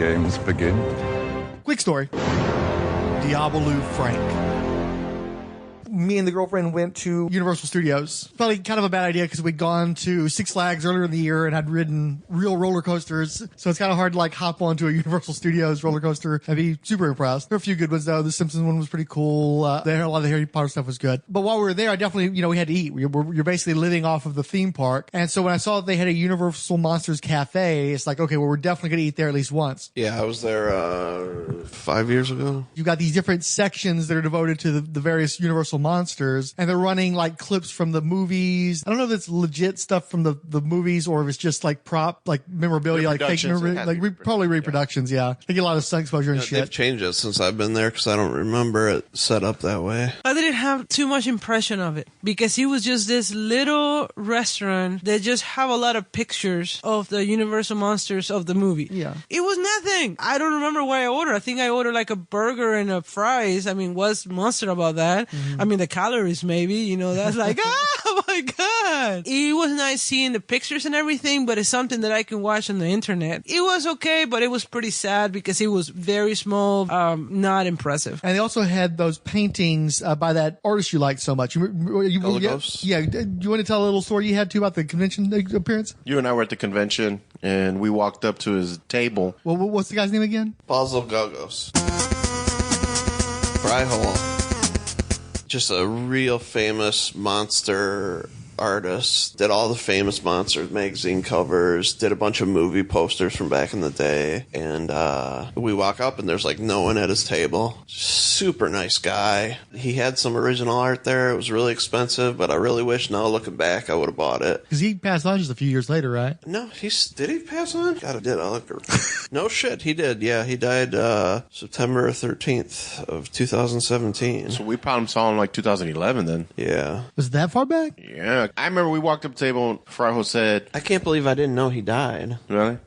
games begin. Quick story. Diabolu Frank. Me and the girlfriend went to Universal Studios. Probably kind of a bad idea because we'd gone to Six Flags earlier in the year and had ridden real roller coasters. So it's kind of hard to like hop onto a Universal Studios roller coaster and be super impressed. There were a few good ones though. The Simpsons one was pretty cool. A lot of the Harry Potter stuff was good. But while we were there, I definitely, we had to eat. You're basically living off of the theme park. And so when I saw that they had a Universal Monsters Cafe, it's like, okay, well, we're definitely going to eat there at least once. Yeah, I was there 5 years ago. You've got these different sections that are devoted to the various Universal monsters, and they're running like clips from the movies. I don't know if it's legit stuff from the movies or if it's just like prop, like memorabilia, like fake probably reproductions. Yeah. They get a lot of sun exposure and shit. They've changed it since I've been there because I don't remember it set up that way. I didn't have too much impression of it because it was just this little restaurant that just have a lot of pictures of the Universal monsters of the movie. Yeah. It was nothing. I don't remember what I ordered. I think I ordered like a burger and a fries. I mean, what's monster about that? Mm-hmm. I mean, the calories maybe, that's like, oh my God. It was nice seeing the pictures and everything, but it's something that I can watch on the internet. It was okay, but it was pretty sad because it was very small, not impressive. And they also had those paintings by that artist you liked so much. Yeah. Do you want to tell a little story you had too about the convention appearance? You and I were at the convention and we walked up to his table. Well, what's the guy's name again? Basil Gogos. Fryhole. Just a real famous monster artist. Did all the famous Monsters magazine covers. Did a bunch of movie posters from back in the day. And we walk up and there's like no one at his table. Super nice guy. He had some original art there. It was really expensive, but I really wish now looking back I would have bought it. Because he passed on just a few years later, right? No, did he pass on? God, I did. No shit, he did. Yeah, he died September 13th of 2017. So we probably saw him like 2011 then. Yeah. Was it that far back? Yeah. I remember we walked up to the table and Fryho said... I can't believe I didn't know he died. Really?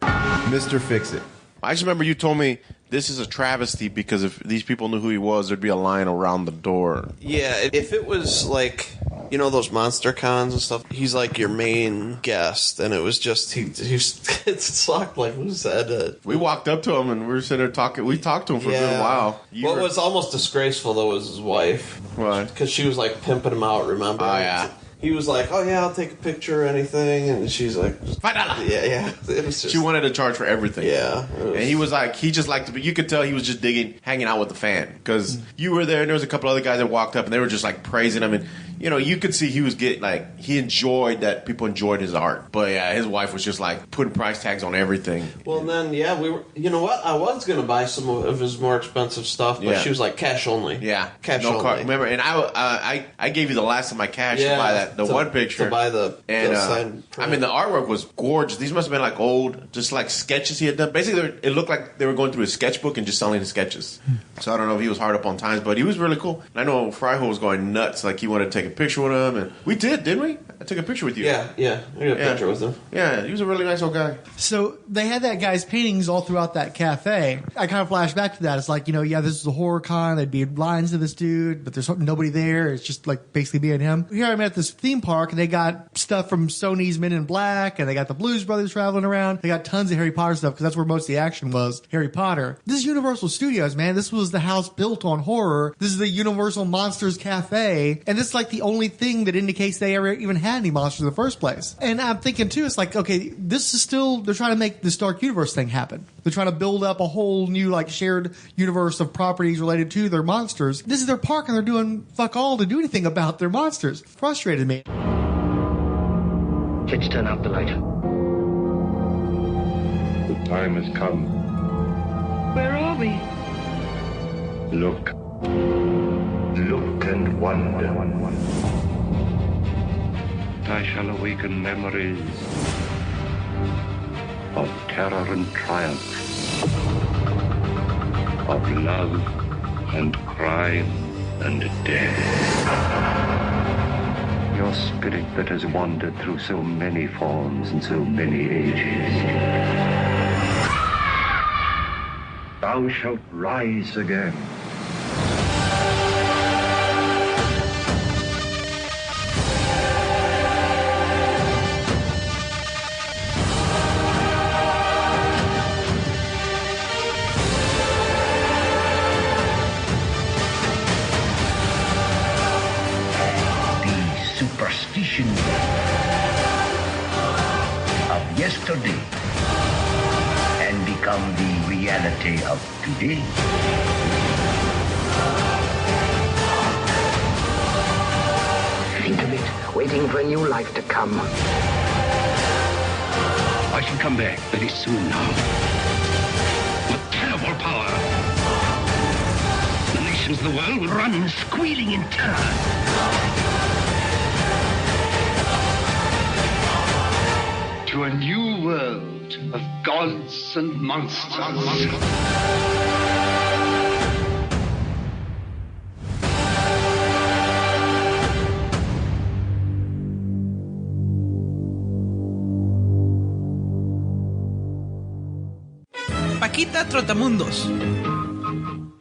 Mister Fixit. I just remember you told me this is a travesty because if these people knew who he was, there'd be a line around the door. Yeah, if it was like... those monster cons and stuff, he's like your main guest, and it was just, it sucked, like we said. We walked up to him, and we were sitting there talking, we talked to him for a good while. What was almost disgraceful, though, was his wife. What? Because she was, like, pimping him out, remember? Oh, yeah. He was like, oh, yeah, I'll take a picture or anything, and she's like... $5. Yeah. It was just, she wanted to charge for everything. Yeah. And he was like, he just liked to be, you could tell he was just hanging out with the fan. Because you were there, and there was a couple other guys that walked up, and they were just, like, praising him, and... you could see he was getting, like, he enjoyed that people enjoyed his art. But, yeah, his wife was just, like, putting price tags on everything. Well, then, yeah, we were, you know what? I was going to buy some of his more expensive stuff, but she was like, cash only. Yeah. Cash no only. Card. Remember, and I gave you the last of my cash to buy that, one picture. To buy the signed I mean, the artwork was gorgeous. These must have been, like, old, just, like, sketches he had done. Basically, it looked like they were going through his sketchbook and just selling the sketches. So I don't know if he was hard up on times, but he was really cool. And I know Fryho was going nuts. Like, he wanted to take a picture with him, and we did, didn't we? I took a picture with you. Yeah. I got a picture with him. Yeah, he was a really nice old guy. So they had that guy's paintings all throughout that cafe. I kind of flashed back to that. It's like, this is a horror con. There'd be lines to this dude, but there's nobody there. It's just like basically me and him. Here I'm at this theme park, and they got stuff from Sony's Men in Black, and they got the Blues Brothers traveling around. They got tons of Harry Potter stuff because that's where most of the action was, Harry Potter. This is Universal Studios, man. This was the house built on horror. This is the Universal Monsters Cafe, and this is like the only thing that indicates they ever even had any monsters in the first place. And I'm thinking too, it's like, okay, this is still, they're trying to make this Dark Universe thing happen. They're trying to build up a whole new like shared universe of properties related to their monsters. This is their park and they're doing fuck all to do anything about their monsters. Frustrated me. Let's turn out the light. The time has come. Where are we? Look. Look and wonder. I shall awaken memories of terror and triumph, of love and crime and death. Your spirit that has wandered through so many forms and so many ages. Thou shalt rise again. yesterday and become the reality of today. Think of it, waiting for a new life to come. I shall come back very soon now. With terrible power. The nations of the world will run squealing in terror. To a new world of gods and monsters. Pekita Trotamundos.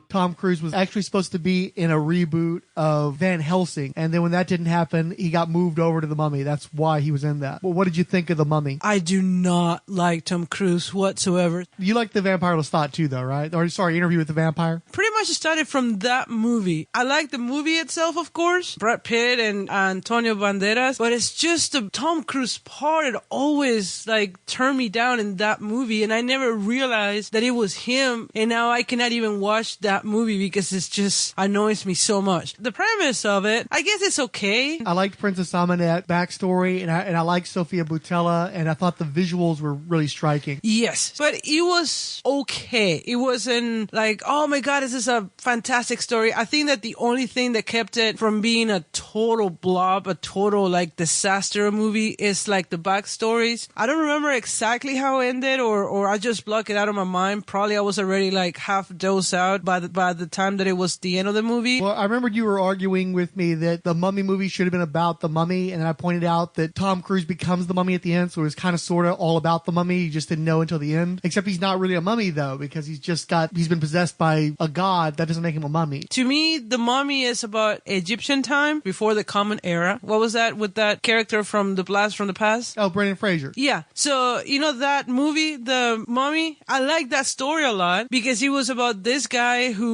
Tom Cruise was actually supposed to be in a reboot of Van Helsing, and then when that didn't happen, he got moved over to The Mummy. That's why he was in that. Well, what did you think of The Mummy? I do not like Tom Cruise whatsoever. You like The Vampire Lestat too, though, right? Or, sorry, Interview with the Vampire? Pretty much started from that movie. I like the movie itself, of course, Brad Pitt and Antonio Banderas, but it's just the Tom Cruise part that always like turned me down in that movie, and I never realized that it was him, and now I cannot even watch that movie because it's just annoys me so much. The premise of it, I guess it's okay. I liked Princess Amanette backstory, and I liked Sofia Boutella, and I thought the visuals were really striking. Yes, but it was okay. It wasn't like, oh my god, this is a fantastic story. I think that the only thing that kept it from being a total blob, a total like disaster movie is like the backstories. I don't remember exactly how it ended, or I just blocked it out of my mind. Probably I was already like half dozed out by the time that it was the end of the movie. Well, I remember you were arguing with me that the Mummy movie should have been about the Mummy, and I pointed out that Tom Cruise becomes the Mummy at the end, so it was kind of sort of all about the Mummy. You just didn't know until the end. Except he's not really a mummy, though, because he's been possessed by a god. That doesn't make him a mummy. To me, the Mummy is about Egyptian time, before the Common Era. What was that with that character from The Blast from the Past? Oh, Brendan Fraser. Yeah. So, you know that movie, The Mummy? I like that story a lot because it was about this guy who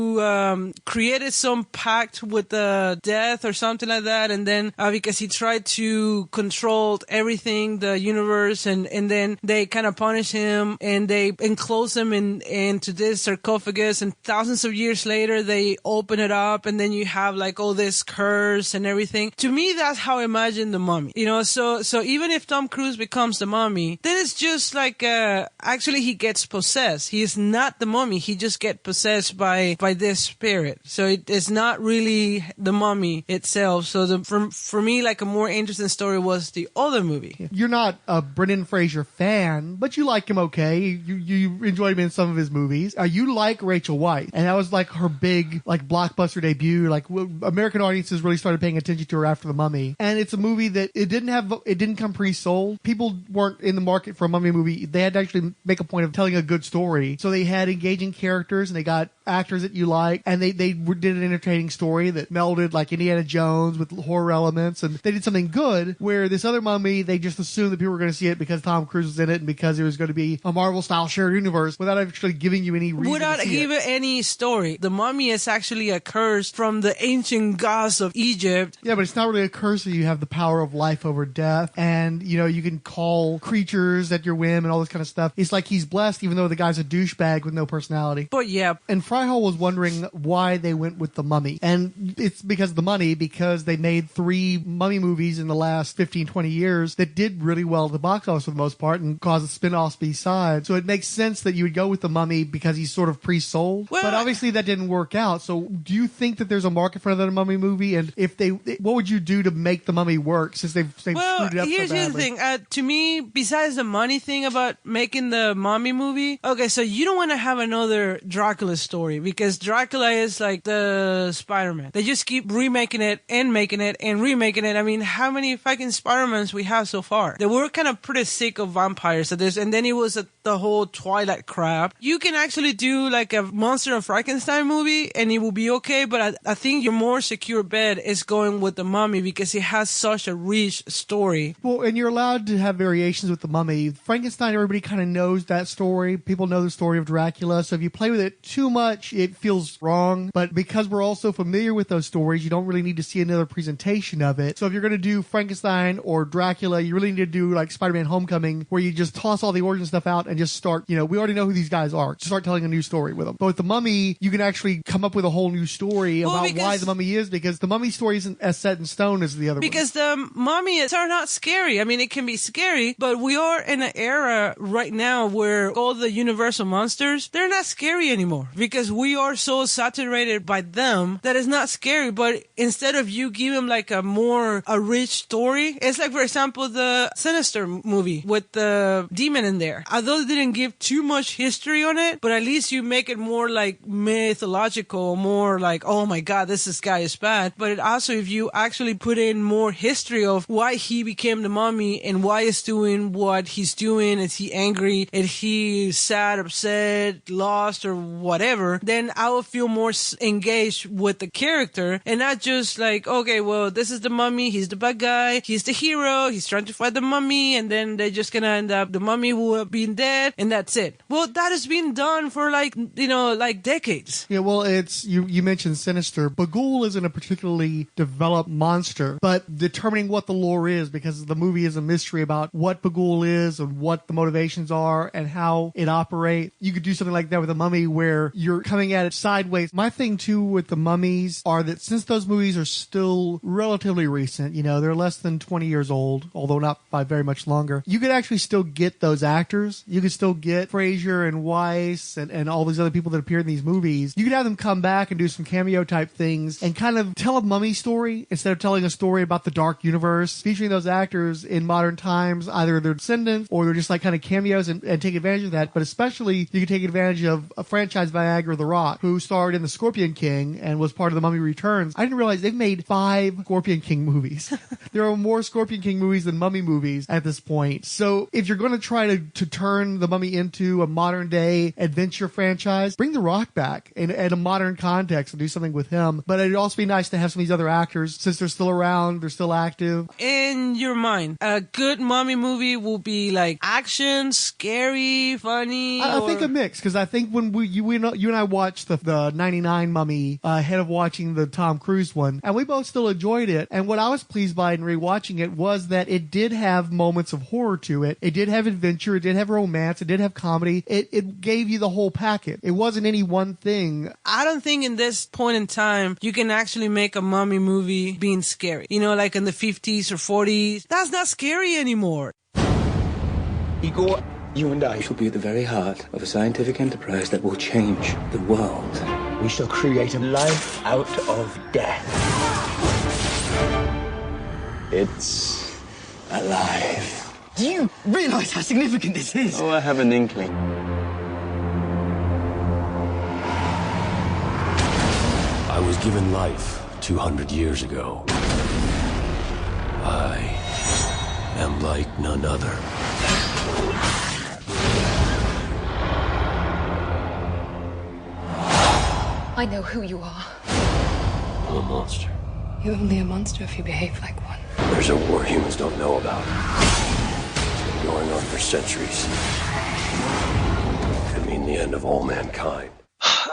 created some pact with death or something like that, and then because he tried to control everything, the universe, and then they kind of punish him and they enclose him into this sarcophagus, and thousands of years later they open it up, and then you have like all this curse and everything. To me, that's how I imagine the Mummy. You know, so even if Tom Cruise becomes the Mummy, then it's just like actually he gets possessed. He is not the Mummy. He just gets possessed by this spirit. So it is not really the Mummy itself. So for me, like a more interesting story was the other movie. You're not a Brendan Fraser fan, but you like him okay. You enjoyed him in some of his movies. You like Rachel Weisz, and that was like her big like blockbuster debut. Like American audiences really started paying attention to her after The Mummy, and it's a movie that it didn't come pre-sold. People weren't in the market for a Mummy movie. They had to actually make a point of telling a good story. So they had engaging characters, and they got actors that you like, and they did an entertaining story that melded like Indiana Jones with horror elements, and they did something good. Where this other Mummy, they just assumed that people were going to see it because Tom Cruise was in it and because it was going to be a Marvel-style shared universe without actually giving you any reason without to see giving any story. The Mummy is actually a curse from the ancient gods of Egypt. Yeah, but it's not really a curse. You have the power of life over death, and you know you can call creatures at your whim and all this kind of stuff. It's like he's blessed, even though the guy's a douchebag with no personality. But yeah, and Fryhall was wondering why they went with the Mummy, and it's because of the money, because they made 3 Mummy movies in the last 15-20 years that did really well at the box office for the most part and caused spin-offs besides. So it makes sense that you would go with the Mummy because he's sort of pre-sold. Well, but obviously that didn't work out. So do you think that there's a market for another Mummy movie? And if what would you do to make the Mummy work since they've screwed it up so badly? Here's the thing. To me, besides the money thing about making the Mummy movie, okay, so you don't want to have another Dracula story because Dracula is like the Spider-Man. They just keep remaking it and making it and remaking it. I mean, how many fucking Spider-Mans we have so far? They were kind of pretty sick of vampires at this, and then it was the whole Twilight crap. You can actually do like a Monster of Frankenstein movie and it will be okay, but I think your more secure bet is going with the Mummy because it has such a rich story. Well, and you're allowed to have variations with the Mummy. Frankenstein, everybody kind of knows that story. People know the story of Dracula, so if you play with it too much, much it feels wrong, but because we're all so familiar with those stories, you don't really need to see another presentation of it. So if you're going to do Frankenstein or Dracula, you really need to do like Spider-Man Homecoming, where you just toss all the origin stuff out and just start, we already know who these guys are. Just start telling a new story with them. But with the Mummy, you can actually come up with a whole new story about why the Mummy is, because the Mummy story isn't as set in stone as the other ones. Because the mummies are not scary. I mean, it can be scary, but we are in an era right now where all the Universal monsters, they're not scary anymore because we are so saturated by them that it's not scary. But instead of you give them like a rich story, it's like, for example, the Sinister movie with the demon in there. Although they didn't give too much history on it, but at least you make it more like mythological, more like, oh my God, this guy is bad. But it also, if you actually put in more history of why he became the mummy and why he's doing what he's doing, is he angry, is he sad, upset, lost, or whatever, then I will feel more engaged with the character and not just like, okay, well, this is the mummy, he's the bad guy, he's the hero, he's trying to fight the mummy, and then they're just gonna end up the mummy will have been dead, and that's it. Well, that has been done for like decades. Yeah, well, it's you mentioned Sinister. Bagul isn't a particularly developed monster, but determining what the lore is, because the movie is a mystery about what Bagul is and what the motivations are and how it operates. You could do something like that with a Mummy where you're coming at it sideways. My thing too with the mummies are that since those movies are still relatively recent, they're less than 20 years old, although not by very much longer, you could actually still get those actors. You could still get Fraser and Weiss and all these other people that appear in these movies. You could have them come back and do some cameo type things and kind of tell a mummy story instead of telling a story about the dark universe, featuring those actors in modern times. Either they're descendants or they're just like kind of cameos and take advantage of that. But especially you can take advantage of a franchise Viagra The Rock, who starred in The Scorpion King and was part of The Mummy Returns. I didn't realize they've made 5 Scorpion King movies. There are more Scorpion King movies than Mummy movies at this point. So if you're going to try to turn The Mummy into a modern day adventure franchise, bring The Rock back in a modern context and do something with him. But it'd also be nice to have some of these other actors, since they're still around, they're still active. In your mind, a good Mummy movie will be like action, scary, funny? I think a mix, because I think when you and I watched the 99 Mummy ahead of watching the Tom Cruise one, and we both still enjoyed it. And what I was pleased by in rewatching it was that it did have moments of horror to it. It did have adventure. It did have romance. It did have comedy. It gave you the whole packet. It wasn't any one thing. I don't think in this point in time you can actually make a Mummy movie being scary. Like in the 50s or 40s. That's not scary anymore. Igor, you and I shall be at the very heart of a scientific enterprise that will change the world. We shall create a life out of death. It's alive. Do you realize how significant this is? Oh, I have an inkling. I was given life 200 years ago. I am like none other. I know who you are. I'm a monster. You're only a monster if you behave like one. There's a war humans don't know about. It's been going on for centuries. Could mean the end of all mankind.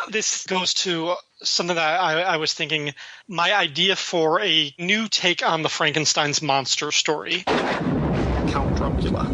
This goes to something that I was thinking. My idea for a new take on the Frankenstein's monster story. Count Drunkula.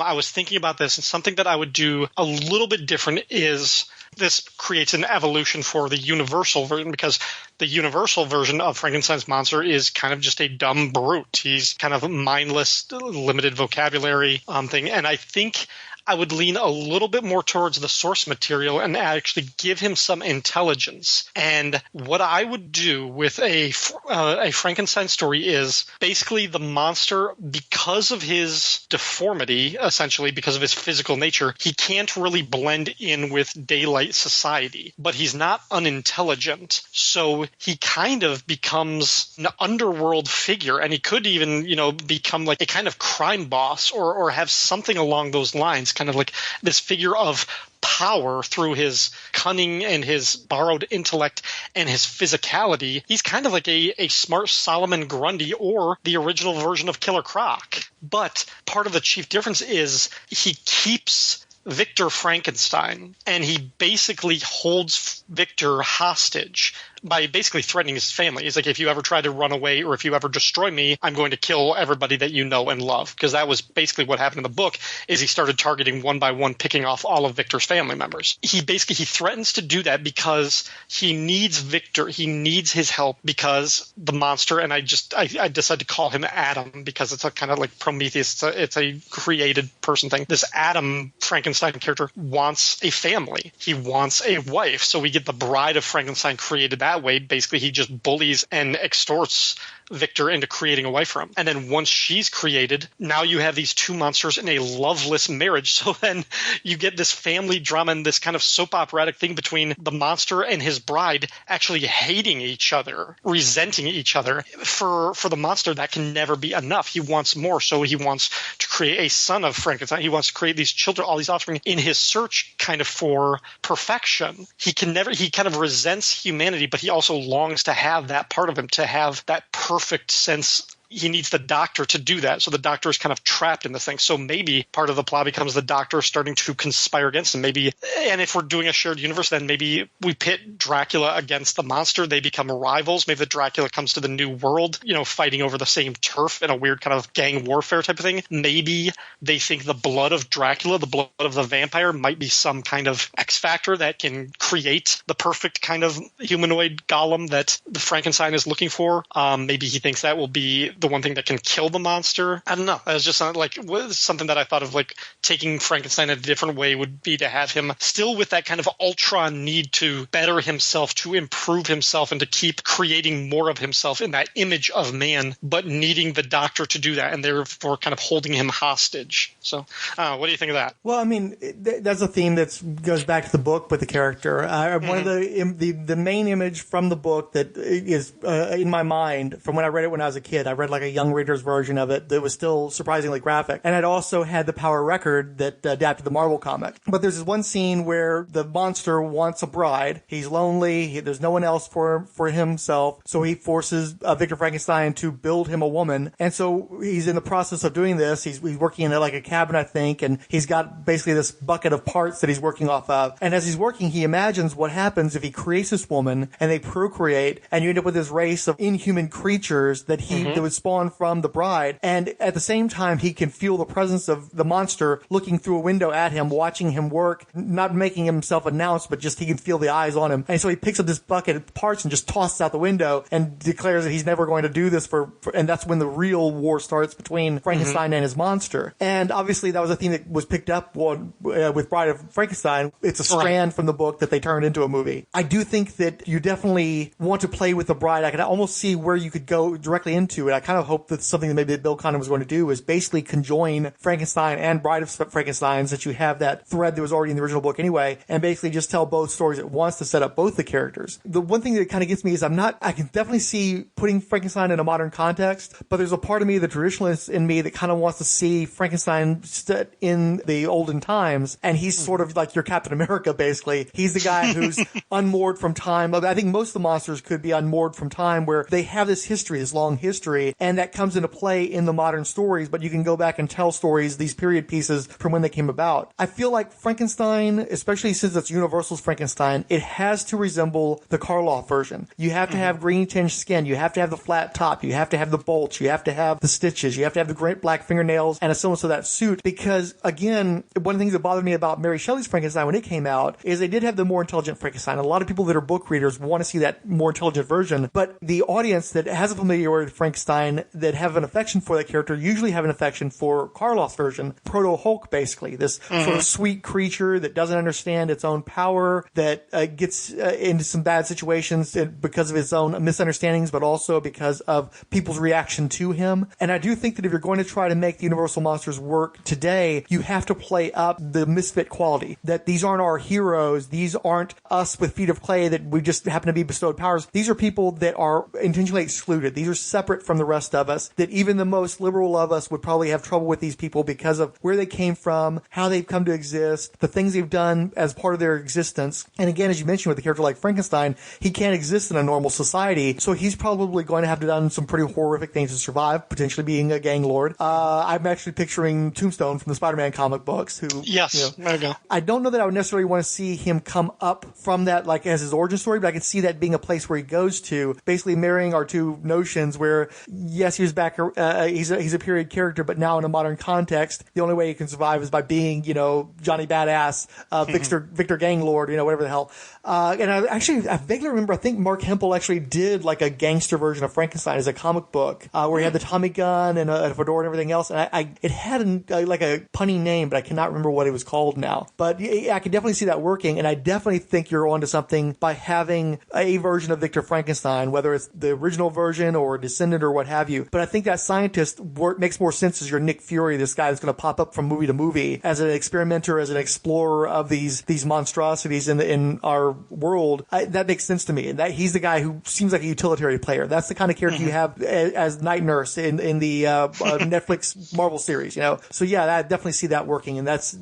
I was thinking about this, and something that I would do a little bit different is this creates an evolution for the Universal version, because the Universal version of Frankenstein's monster is kind of just a dumb brute. He's kind of a mindless, limited vocabulary thing. And I think I would lean a little bit more towards the source material and actually give him some intelligence. And what I would do with a Frankenstein story is basically the monster, because of his deformity, essentially because of his physical nature, he can't really blend in with daylight society, but he's not unintelligent. So he kind of becomes an underworld figure, and he could even, become like a kind of crime boss or have something along those lines. Kind of like this figure of power through his cunning and his borrowed intellect and his physicality. He's kind of like a smart Solomon Grundy or the original version of Killer Croc. But part of the chief difference is he keeps Victor Frankenstein, and he basically holds Victor hostage by basically threatening his family. He's like, if you ever try to run away or if you ever destroy me, I'm going to kill everybody that you know and love. Because that was basically what happened in the book, is he started targeting one by one, picking off all of Victor's family members. He threatens to do that because he needs Victor. He needs his help because the monster, and I decided to call him Adam because it's a kind of like Prometheus. It's a created person thing. This Adam Frankenstein character wants a family. He wants a wife. So we get the Bride of Frankenstein created that way. Basically, he just bullies and extorts Victor into creating a wife for him. And then once she's created, now you have these two monsters in a loveless marriage. So then you get this family drama and this kind of soap operatic thing between the monster and his bride actually hating each other, resenting each other. For the monster, that can never be enough. He wants more. So he wants to create a son of Frankenstein. He wants to create these children, all these offspring, in his search kind of for perfection. He kind of resents humanity, but he also longs to have that part of him, to have that perfect sense. He needs the doctor to do that. So the doctor is kind of trapped in this thing. So maybe part of the plot becomes the doctor starting to conspire against him. Maybe, and if we're doing a shared universe, then maybe we pit Dracula against the monster. They become rivals. Maybe the Dracula comes to the new world, fighting over the same turf in a weird kind of gang warfare type of thing. Maybe they think the blood of Dracula, the blood of the vampire, might be some kind of X factor that can create the perfect kind of humanoid golem that the Frankenstein is looking for. Maybe he thinks that will be the one thing that can kill the monster. I don't know. It was just something that I thought of, like taking Frankenstein in a different way would be to have him still with that kind of ultron need to better himself, to improve himself, and to keep creating more of himself in that image of man, but needing the doctor to do that, and therefore kind of holding him hostage. So what do you think of that? Well, I mean, that's a theme that goes back to the book with the character. One of the main image from the book that is in my mind from when I read it when I was a kid, I read like a young reader's version of it that was still surprisingly graphic. And it also had the Power record that adapted the Marvel comic. But there's this one scene where the monster wants a bride. He's lonely. There's no one else for himself. So he forces Victor Frankenstein to build him a woman. And so he's in the process of doing this. He's working in like a cabin, I think, and he's got basically this bucket of parts that he's working off of. And as he's working, he imagines what happens if he creates this woman and they procreate, and you end up with this race of inhuman creatures that that would spawn from the bride. And at the same time, he can feel the presence of the monster looking through a window at him, watching him work, not making himself announced, but just he can feel the eyes on him. And so he picks up this bucket of parts and just tosses out the window and declares that he's never going to do this and that's when the real war starts between Frankenstein and his monster. And obviously that was a theme that was picked up with Bride of Frankenstein. It's a strand from the book that they turned into a movie. I do think that you definitely want to play with the bride. I can almost see where you could go directly into it. I kind of hope that's something that maybe Bill Condon was going to do, is basically conjoin Frankenstein and Bride of Frankenstein, since you have that thread that was already in the original book anyway, and basically just tell both stories at once to set up both the characters. The one thing that kind of gets me is I can definitely see putting Frankenstein in a modern context, but there's a part of me, the traditionalist in me, that kind of wants to see Frankenstein set in the olden times, and he's sort of like your Captain America, basically. He's the guy who's unmoored from time. I think most of the monsters could be unmoored from time, where they have this history, this long history, and that comes into play in the modern stories, but you can go back and tell stories, these period pieces, from when they came about. I feel like Frankenstein, especially since it's Universal's Frankenstein, it has to resemble the Karloff version. You have to have green tinged skin, you have to have the flat top, you have to have the bolts, you have to have the stitches, you have to have the great black fingernails and a semblance of that suit, because again, one of the things that bothered me about Mary Shelley's Frankenstein when it came out is they did have the more intelligent Frankenstein. A lot of people that are book readers want to see that more intelligent version, but the audience that has a familiarity with Frankenstein, that have an affection for that character, usually have an affection for Karloff's version, Proto-Hulk, basically, this sort of sweet creature that doesn't understand its own power, that gets into some bad situations because of his own misunderstandings, but also because of people's reaction to him. And I do think that if you're going to try to make the Universal monsters work today, you have to play up the misfit quality, that these aren't our heroes, these aren't us with feet of clay that we just happen to be bestowed powers. These are people that are intentionally excluded. These are separate from the rest of us, that even the most liberal of us would probably have trouble with these people because of where they came from, how they've come to exist, the things they've done as part of their existence. And again, as you mentioned with a character like Frankenstein, he can't exist in a normal society, so he's probably going to have to done some pretty horrific things to survive, potentially being a gang lord. I'm actually picturing Tombstone from the Spider-Man comic books, who... Yes, there you go. I don't know that I would necessarily want to see him come up from that, like, as his origin story, but I could see that being a place where he goes to, basically marrying our two notions where, yes, he was back, he's a period character, but now in a modern context, the only way he can survive is by being, Johnny Badass, Victor Gang Lord, whatever the hell. And I vaguely remember, I think Mark Hempel actually did like a gangster version of Frankenstein as a comic book, where he had the Tommy gun and a fedora and everything else. And it had like a punny name, but I cannot remember what it was called now. But I could definitely see that working. And I definitely think you're onto something by having a version of Victor Frankenstein, whether it's the original version or a descendant or what have you. But I think that scientist makes more sense as your Nick Fury, this guy that's going to pop up from movie to movie as an experimenter, as an explorer of these monstrosities in our world. That makes sense to me. And that he's the guy who seems like a utilitarian player. That's the kind of character you have as Night Nurse in the Netflix Marvel series, So yeah, I definitely see that working, and that's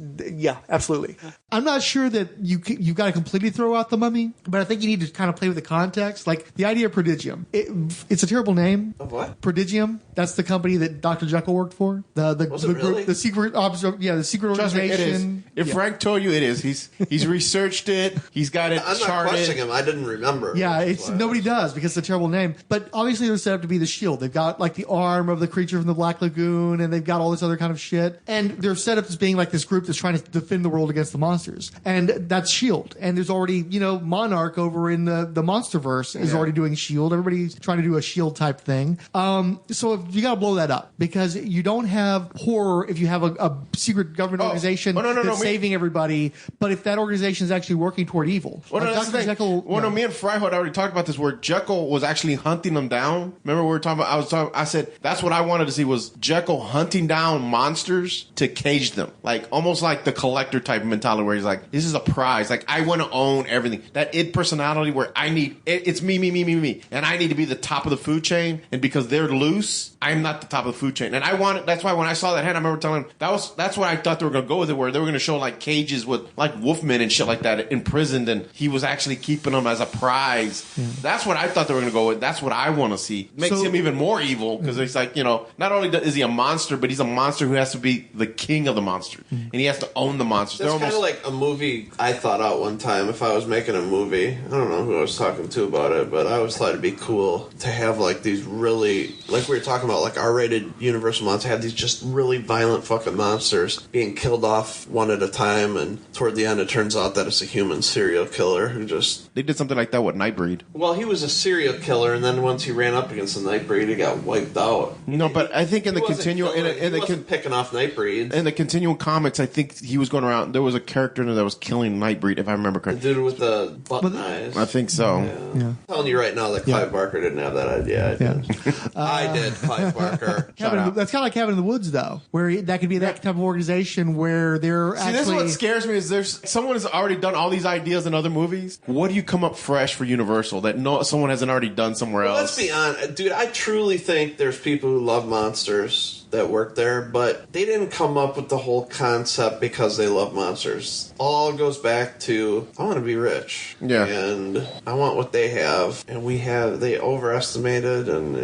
absolutely. I'm not sure that you've got to completely throw out the Mummy, but I think you need to kind of play with the context. Like the idea of Prodigium, it's a terrible name. Of what? Prodigium. That's the company that Dr. Jekyll worked for. The group, really? The secret the secret organization. It is. If Frank told you, it is. He's researched it. He's got it I'm charted. not questioning him. I didn't remember. Yeah, nobody does because it's a terrible name. But obviously they're set up to be the Shield. They've got like the arm of the creature from the Black Lagoon, and they've got all this other kind of shit. And they're set up as being like this group that's trying to defend the world against the monsters. And that's Shield. And there's already, Monarch over in the Monsterverse is already doing Shield. Everybody's trying to do a Shield type thing. So if you got to blow that up because you don't have horror if you have a secret government organization that's saving everybody. But if that organization is actually working toward evil, Dr. Jekyll. Me and Fry had already talked about this, where Jekyll was actually hunting them down. Remember, we were talking about. I said that's what I wanted to see was Jekyll hunting down monsters to cage them, like almost like the collector type mentality, where he's like, "This is a prize. Like I want to own everything." That id personality, where I need it's me, and I need to be the top of the food chain, and because they're loose, I'm not the top of the food chain. And I wanted. That's why when I saw that head, I remember telling him that's what I thought they were going to go with it, where they were going to show like cages with like wolfmen and shit like that imprisoned, and he was actually keeping them as a prize. Yeah. That's what I thought they were going to go with. That's what I want to see. Makes him even more evil because it's like, not only is he a monster, but he's a monster who has to be the king of the monsters, and he has to own the monsters. That's kind of like a movie I thought out one time. If I was making a movie, I don't know who I was talking to about it, but I always thought it'd be cool to have like these really, like we were talking about, like R-rated Universal monsters, have these just really violent fucking monsters being killed off one at a time, and toward the end it turns out that it's a human serial killer who just... They did something like that with Nightbreed. Well, he was a serial killer, and then once he ran up against the Nightbreed, he got wiped out. No, but I think in the continual... He wasn't picking off Nightbreeds. In the continual comics, I think he was going around... There was a character in there that was killing Nightbreed, if I remember correctly. The dude with the button eyes. I think so. Yeah. I'm telling you right now that Clive Barker didn't have that idea. I did, Clive Barker. That's kind of like Cabin in the Woods, though, where that could be that type of organization where they're actually... This is what scares me, is someone has already done all these ideas in other movies. What do you come up fresh for Universal that someone hasn't already done somewhere else? Let's be honest. Dude, I truly think there's people who love monsters that work there, but they didn't come up with the whole concept because they love monsters. All goes back to, I want to be rich. Yeah. And I want what they have. And they overestimated, and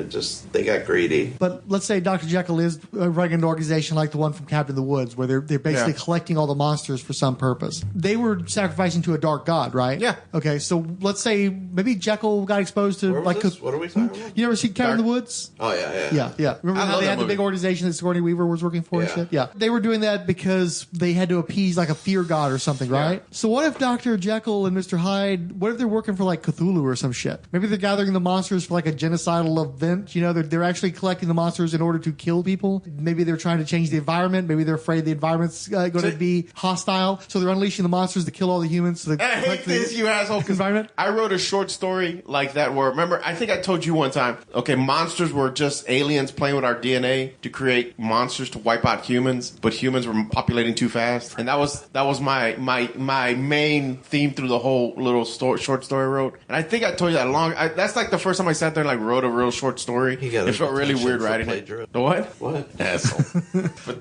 they got greedy. But let's say Dr. Jekyll is running an organization like the one from Cabin in the Woods, where they're basically collecting all the monsters for some purpose. They were sacrificing to a dark god, right? Yeah. Okay, so let's say maybe Jekyll got exposed to... What are we talking about? You never seen Cabin in the Woods? Oh, yeah. Yeah. Remember how they had the big organization that Sigourney Weaver was working for and shit? Yeah. They were doing that because they had to appease like a fear god or something, right? So what if Dr. Jekyll and Mr. Hyde, what if they're working for like Cthulhu or some shit? Maybe they're gathering the monsters for like a genocidal event. They're actually collecting the monsters in order to kill people. Maybe they're trying to change the environment. Maybe they're afraid the environment's going to be hostile. So they're unleashing the monsters to kill all the humans. So I hate this, you asshole. Environment. I wrote a short story like that where, remember, I think I told you one time, okay, monsters were just aliens playing with our DNA to create create monsters to wipe out humans, but humans were populating too fast, and that was my main theme through the whole little short story I wrote. And I think I told you that that's like the first time I sat there and like wrote a real short story. It felt really weird writing it. The what? What? Asshole.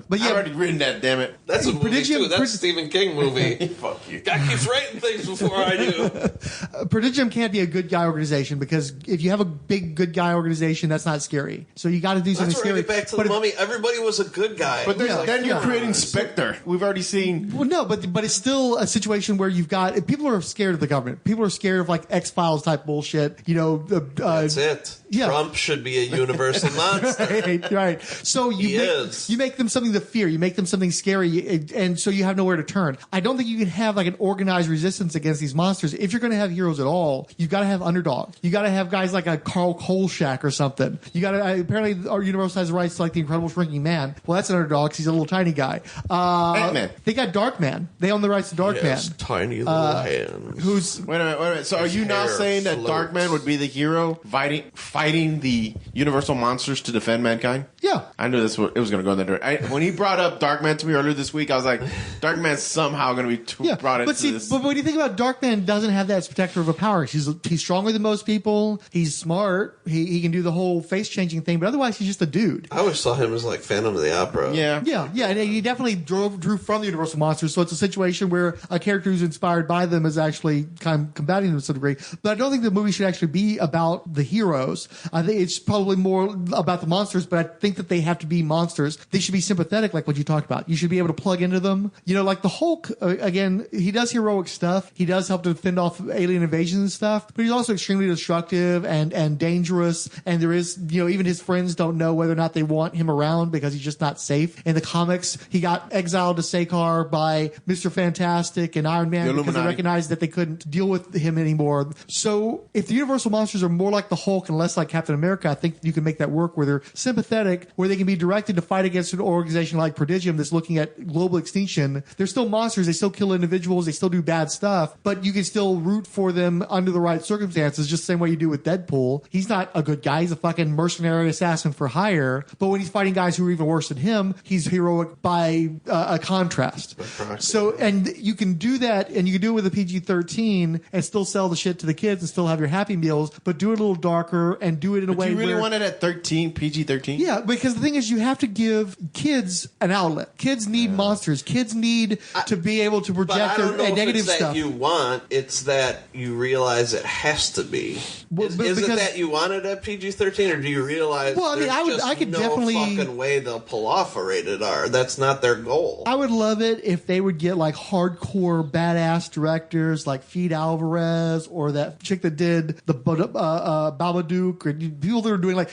but yeah, I've already written that. Damn it. That's a movie too. That's a Stephen King movie. Fuck you. Guy keeps writing things before I do. Prodigium can't be a good guy organization because if you have a big good guy organization, that's not scary. So you got to do something That's where scary. I get back to the Mummy. Everybody was a good guy. But then you're creating Spectre. We've already seen. Well, no, but it's still a situation where you've got people are scared of the government. People are scared of like X-Files type bullshit. That's it. Yeah. Trump should be a universal monster. right. So you make them something to fear. You make them something scary, and so you have nowhere to turn. I don't think you can have like an organized resistance against these monsters. If you're going to have heroes at all, you've got to have underdogs. You got to have guys like a Carl Kolchak or something. You got to apparently our universe has the rights to like the Incredible Shrinking Man. Well, that's an underdog 'cause he's a little tiny guy. Ant-Man. They got Darkman. They own the rights to Darkman. Tiny little hands. Wait a minute. So are you now saying that Darkman would be the hero fighting the universal monsters to defend mankind? Yeah. I knew it was going to go in that direction. When he brought up Darkman to me earlier this week, I was like, Darkman's somehow going to be brought into this. But when you think about Darkman, doesn't have that spectacular of a power. He's stronger than most people. He's smart. He can do the whole face changing thing, but otherwise he's just a dude. I always saw him as like Phantom of the Opera. Yeah, and he definitely drew from the Universal Monsters, so it's a situation where a character who's inspired by them is actually kind of combating them to some degree. But I don't think the movie should actually be about the heroes. I think it's probably more about the monsters, but I think that they have to be monsters. They should be sympathetic, like what you talked about. You should be able to plug into them. Like the Hulk, again, he does heroic stuff. He does help to fend off alien invasions and stuff, but he's also extremely destructive and dangerous. And there is, even his friends don't know whether or not they want him around because he's just not safe. In the comics, he got exiled to Sakaar by Mr. Fantastic and Iron Man because they recognized that they couldn't deal with him anymore. So if the Universal Monsters are more like the Hulk and less like Captain America, I think you can make that work where they're sympathetic, where they can be directed to fight against an organization like Prodigium that's looking at global extinction. They're still monsters. They still kill individuals. They still do bad stuff, but you can still root for them under the right circumstances, just the same way you do with Deadpool. He's not a good guy. He's a fucking mercenary assassin for hire, but when he's fighting guys who are even worse than him, he's heroic by a contrast. So, and you can do that, and you can do it with a PG-13 and still sell the shit to the kids and still have your Happy Meals, but do it a little darker and do it in a way you really where... want it at 13, PG-13? Yeah, because the thing is you have to give kids an outlet. Kids need monsters. Kids need to be able to project their negative stuff. It's that you want, it's that you realize it has to be. Well, is it that you want it at PG-13, or do you realize I could no definitely fucking way they'll pull off a rated R? That's not their goal. I would love it if they would get like hardcore badass directors like Fede Alvarez or that chick that did the Babadook, or people that are doing like,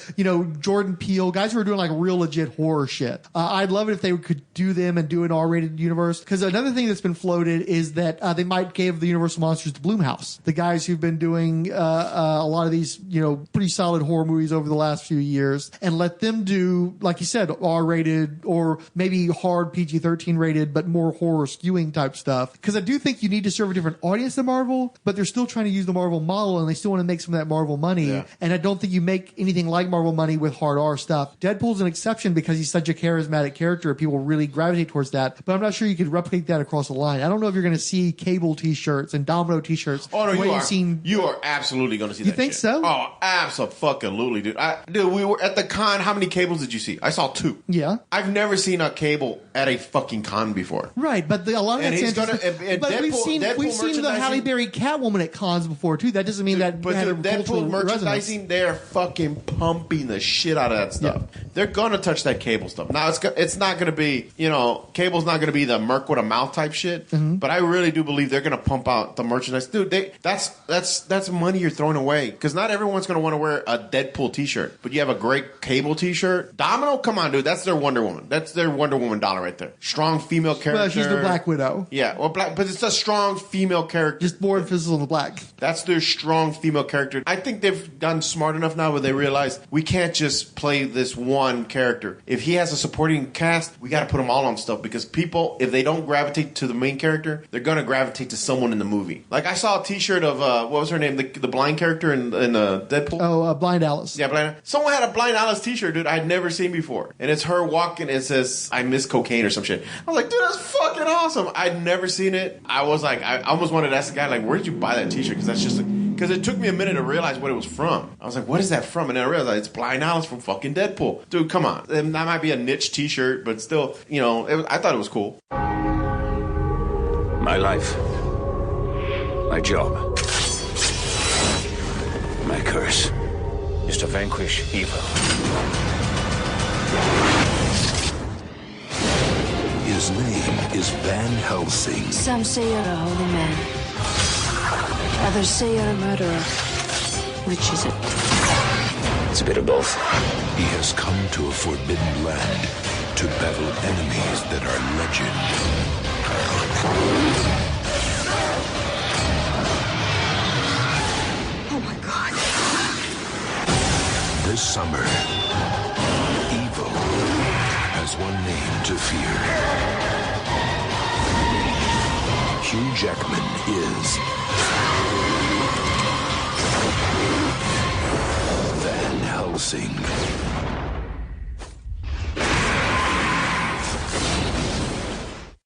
Jordan Peele, guys who are doing like real legit horror shit. I'd love it if they could do them and do an R-rated universe. Because another thing that's been floated is that they might give the Universal Monsters to Blumhouse, the guys who've been doing a lot of these, pretty solid horror movies over the last few years, and let them do, like you said, R-rated or maybe hard PG-13 rated, but more horror skewing type stuff. Because I do think you need to serve a different audience than Marvel, but they're still trying to use the Marvel model, and they still want to make some of that Marvel money. Yeah. And I don't think you make anything like Marvel money with hard R stuff. Deadpool's an exception because he's such a charismatic character. People really gravitate towards that, but I'm not sure you could replicate that across the line. I don't know if you're going to see Cable t-shirts and Domino t-shirts. Oh, no, you are absolutely going to see that. You think shit. so? Oh, absolutely, dude. We were at the con. How many cables did you see? I saw 2. Yeah. I've never seen a cable at a fucking con before. Right, but a lot of that's but we've seen the Halle Berry Catwoman at cons before too. That doesn't mean that. But the Deadpool merchandising, they're fucking pumping the shit out of that stuff. Yeah. They're gonna touch that Cable stuff. Now it's not gonna be, Cable's not gonna be the Merc with a mouth type shit. Mm-hmm. But I really do believe they're gonna pump out the merchandise, dude. That's money you're throwing away, because not everyone's gonna want to wear a Deadpool t-shirt, but you have a great Cable t-shirt. Domino, come on, dude. That's their Wonder Woman. That's their Wonder Woman dollar right there. Strong female character. Well, she's the Black Widow. Yeah, well, but it's a strong female character. Just more emphasis on the black. That's their strong female character. I think they've done smart enough now where they realize we can't just play this one character. If he has a supporting cast, we got to put them all on stuff, because people, if they don't gravitate to the main character, they're going to gravitate to someone in the movie. Like I saw a t-shirt of, what was her name? The blind character in Deadpool? Oh, Blind Alice. Yeah, Blind. Someone had a Blind Alice t-shirt, dude, I'd never seen before. before. And it's her walking. It says, I miss cocaine or some shit. I was like, dude, that's fucking awesome. I'd never seen it. I was like, I almost wanted to ask the guy, like, where did you buy that t-shirt? Because that's just because it took me a minute to realize what it was from. I was like, what is that from? And then I realized it's Blind Alice from fucking Deadpool. Dude, come on. That might be a niche t-shirt, but still, you know, I thought it was cool. My life. My job. My curse is to vanquish evil. His name is Van Helsing. Some say you're a holy man. Others say you're a murderer. Which is it? It's a bit of both. He has come to a forbidden land to battle enemies that are legend. Oh my God. This summer, evil has one name to fear. Hugh Jackman is Van Helsing.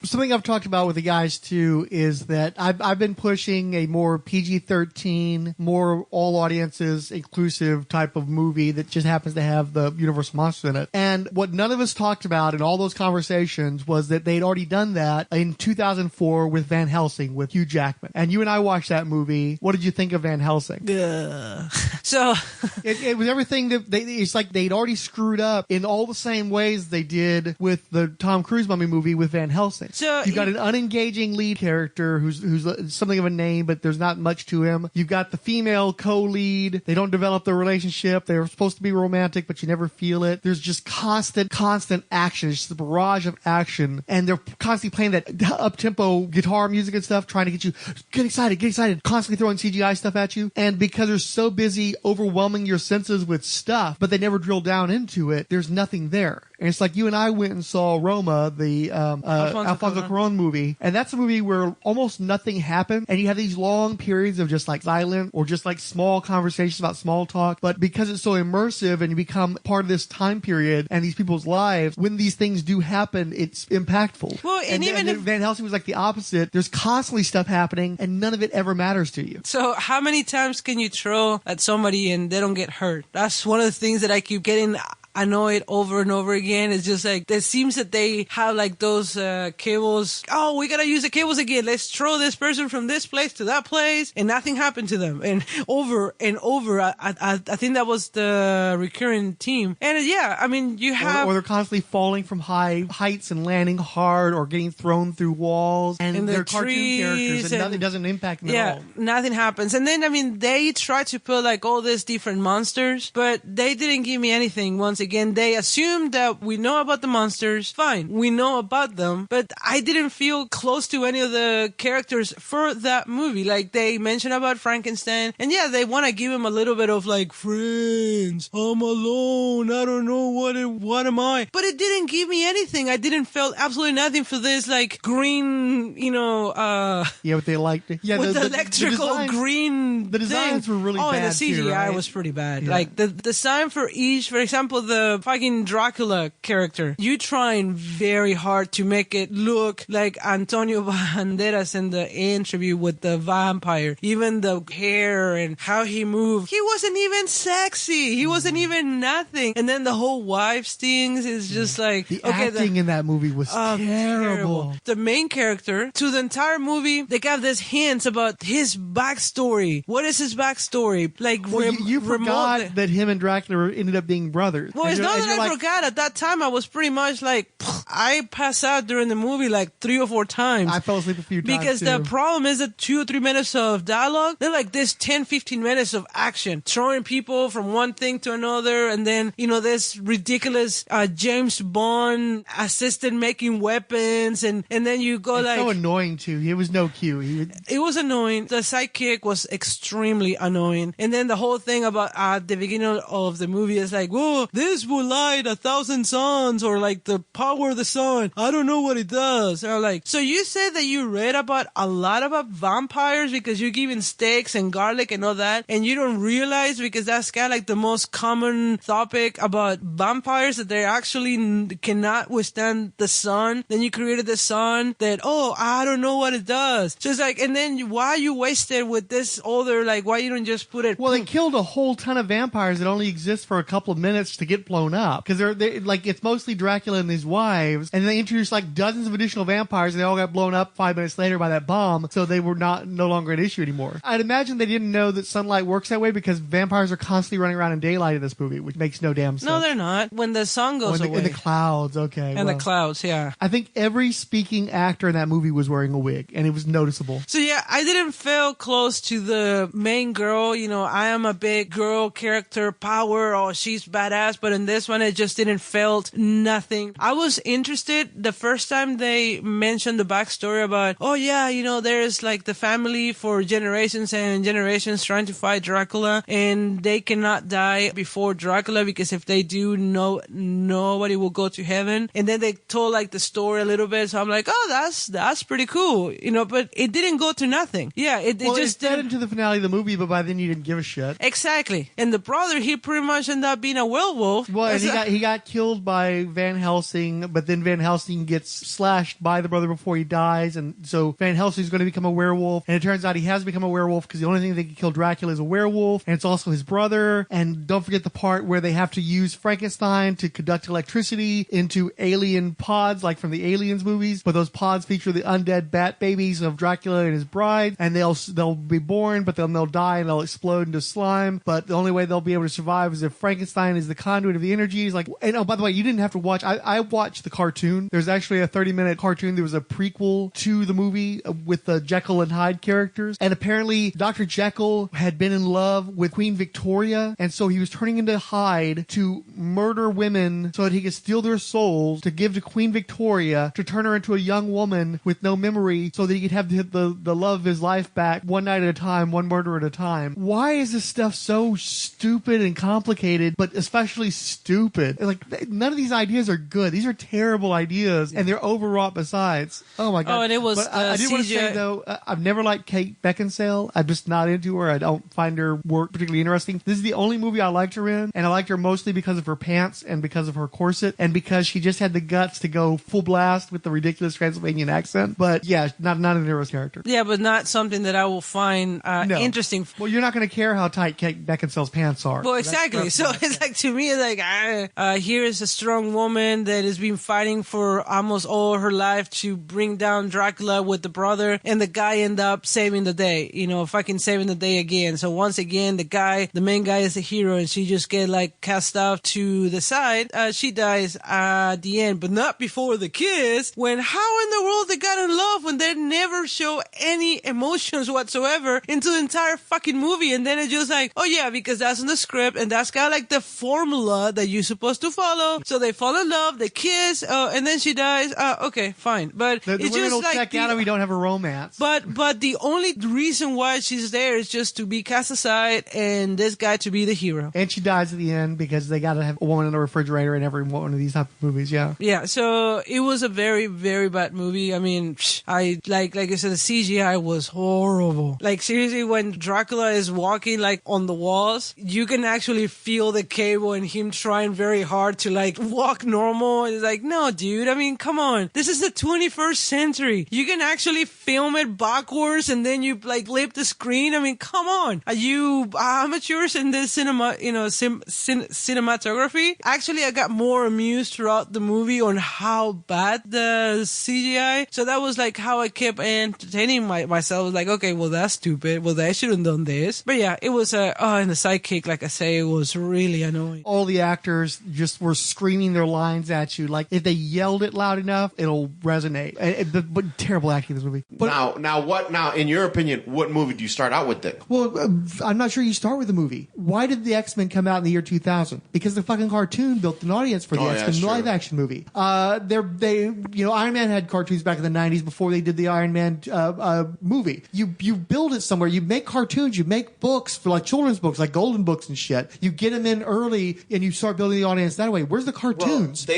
Something I've talked about with the guys too is that I've been pushing a more PG-13, more all audiences inclusive type of movie that just happens to have the Universal monsters in it. And what none of us talked about in all those conversations was that they'd already done that in 2004 with Van Helsing with Hugh Jackman. And you and I watched that movie. What did you think of Van Helsing? So it was everything that it's like they'd already screwed up in all the same ways they did with the Tom Cruise Mummy movie with Van Helsing. So you've got an unengaging lead character who's something of a name, but there's not much to him. You've got the female co-lead. They don't develop their relationship. They're supposed to be romantic, but you never feel it. There's just constant action. It's just a barrage of action. And they're constantly playing that up-tempo guitar music and stuff, trying to get you, get excited, constantly throwing CGI stuff at you. And because they're so busy overwhelming your senses with stuff, but they never drill down into it, there's nothing there. And it's like you and I went and saw Roma, the Alfonso Cuarón movie, and that's a movie where almost nothing happened, and you have these long periods of just like silent or just like small conversations about small talk. But because it's so immersive and you become part of this time period and these people's lives, when these things do happen, it's impactful. Well, and even if Van Helsing was like the opposite, there's constantly stuff happening and none of it ever matters to you. So how many times can you throw at somebody and they don't get hurt? That's one of the things that I keep getting annoyed over and over again. It's just like, it seems that they have like those cables. Oh, we gotta use the cables again. Let's throw this person from this place to that place, and nothing happened to them. And over and over, I think that was the recurring theme. And yeah, I mean, you have... Or they're constantly falling from high heights and landing hard or getting thrown through walls. And they're cartoon characters and nothing doesn't impact them at all. Nothing happens. And then, I mean, they try to put like all these different monsters, but they didn't give me anything. Once again, they assumed that we know about the monsters. Fine, we know about them, but I didn't feel close to any of the characters for that movie. Like, they mentioned about Frankenstein, and yeah, they want to give him a little bit of like, friends, I'm alone, I don't know what am I? But it didn't give me anything. I didn't feel absolutely nothing for this like green, yeah, but they liked it. Yeah, with the electrical design, green. The designs thing. were really bad. And the CGI too, right? was pretty bad. Yeah. Like the design for each, for example, the fucking Drunkula character. You trying very hard to make it look like Antonio Banderas in the interview with the vampire. Even the hair and how he moved. He wasn't even sexy. He wasn't even nothing. And then the whole wives things is just like... The acting in that movie was terrible. The main character, to the entire movie, they got this hints about his backstory. What is his backstory? Like, well, you forgot that him and Dracula ended up being brothers. Well, it's not that I forgot. At that time, I was pretty much like, I passed out during the movie like 3 or 4 times. I fell asleep a few times because the problem is that 2 or 3 minutes of dialogue, they're like this 10-15 minutes of action, throwing people from one thing to another, and then this ridiculous James Bond assistant making weapons, and then you go it's so annoying too. He was no cue. It was annoying. The sidekick was extremely annoying, and then the whole thing about at the beginning of the movie is like, whoa, this will light 1,000 suns, or like the power the sun. I don't know what it does. And I'm like, so you said that you read about a lot about vampires because you're giving steaks and garlic and all that, and you don't realize, because that's kind of like the most common topic about vampires, that they actually cannot withstand the sun. Then you created the sun that, oh, I don't know what it does. So it's like, and then why you wasted with this other, like, why you don't just put it? Well, they killed a whole ton of vampires that only exist for a couple of minutes to get blown up, because they're like, it's mostly Dracula and his wives, and they introduced like dozens of additional vampires, and they all got blown up 5 minutes later by that bomb, so they were no longer an issue anymore. I'd imagine they didn't know that sunlight works that way, because vampires are constantly running around in daylight in this movie, which makes no damn sense. No, they're not. When the sun goes away. In the clouds, okay. And the clouds, yeah. I think every speaking actor in that movie was wearing a wig, and it was noticeable. So yeah, I didn't feel close to the main girl. You know, I am a big girl character power, or she's badass, but in this one, it just didn't felt nothing. I was interested the first time they mentioned the backstory about, oh yeah, you know, there's like the family for generations and generations trying to fight Dracula, and they cannot die before Dracula, because if they do, nobody will go to heaven. And then they told like the story a little bit, so I'm like, oh, that's pretty cool, you know. But it didn't go to nothing. Yeah, it just fed into the finale of the movie, but by then you didn't give a shit. Exactly. And the brother, he pretty much ended up being a werewolf. Well, and he got killed by Van Helsing, but then Van Helsing gets slashed by the brother before he dies, and so Van Helsing's going to become a werewolf. And it turns out he has become a werewolf because the only thing that can kill Dracula is a werewolf, and it's also his brother. And don't forget the part where they have to use Frankenstein to conduct electricity into alien pods, like from the Aliens movies. But those pods feature the undead bat babies of Dracula and his bride, and they'll be born, but then they'll die and they'll explode into slime. But the only way they'll be able to survive is if Frankenstein is the conduit of the energies. Like, and oh, by the way, you didn't have to watch. I watched the cartoon. There's actually a 30-minute cartoon. There was a prequel to the movie with the Jekyll and Hyde characters, and apparently Dr. Jekyll had been in love with Queen Victoria, and so he was turning into Hyde to murder women so that he could steal their souls to give to Queen Victoria to turn her into a young woman with no memory, so that he could have the love of his life back one night at a time, one murder at a time. Why is this stuff so stupid and complicated, but especially stupid? Like, none of these ideas are good. These are terrible ideas, and they're overwrought besides. Oh my god. Oh, and it was I did want to say, though, I've never liked Kate Beckinsale. I'm just not into her. I don't find her work particularly interesting. This is the only movie I liked her in, and I liked her mostly because of her pants and because of her corset, and because she just had the guts to go full blast with the ridiculous Transylvanian accent. But yeah, not an hero's character. Yeah, but not something that I will find interesting. Well, you're not going to care how tight Kate Beckinsale's pants are. Well, exactly. So it's like, to me, it's like, here is a strong woman that has been fighting for almost all her life to bring down Dracula with the brother, and the guy end up saving the day, you know, fucking saving the day again. So once again, the main guy is the hero, and she just get like cast off to the side. She dies at the end, but not before the kiss. When how in the world they got in love when they never show any emotions whatsoever into the entire fucking movie? And then it's just like, oh yeah, because that's in the script, and that's kind of like the formula that you're supposed to follow. So they fall in love, they kiss, and then she dies. Okay, fine. But the it's women just will like check out and we don't have a romance. But the only reason why she's there is just to be cast aside and this guy to be the hero. And she dies at the end because they got to have a woman in the refrigerator in every one of these type of movies. Yeah. Yeah. So it was a very, very bad movie. I mean, I like I said, the CGI was horrible. Like seriously, when Dracula is walking like on the walls, you can actually feel the cable and him trying very hard to like walk normal. It's like, no, dude. I mean, come on. This is the 21st century. You can actually film it backwards and then you like flip the screen. I mean, come on. Are you amateurs in this cinematography? Actually, I got more amused throughout the movie on how bad the CGI. So that was like how I kept entertaining myself. I was like, okay, well, that's stupid. Well, they should have done this. But yeah, it was and the sidekick, like I say, it was really annoying. All the actors just were screaming their lines at you. Like if they yelled it loud enough, it'll resonate. But terrible acting in this movie. But now, in your opinion, what movie do you start out with then? Well, I'm not sure you start with the movie. Why did the X-Men come out in the year 2000? Because the fucking cartoon built an audience for the X-Men live action movie. Iron Man had cartoons back in the 90s before they did the Iron Man movie. You build it somewhere. You make cartoons. You make books for like children's books, like golden books and shit. You get them in early and you start building the audience that way. Where's the cartoons? Well,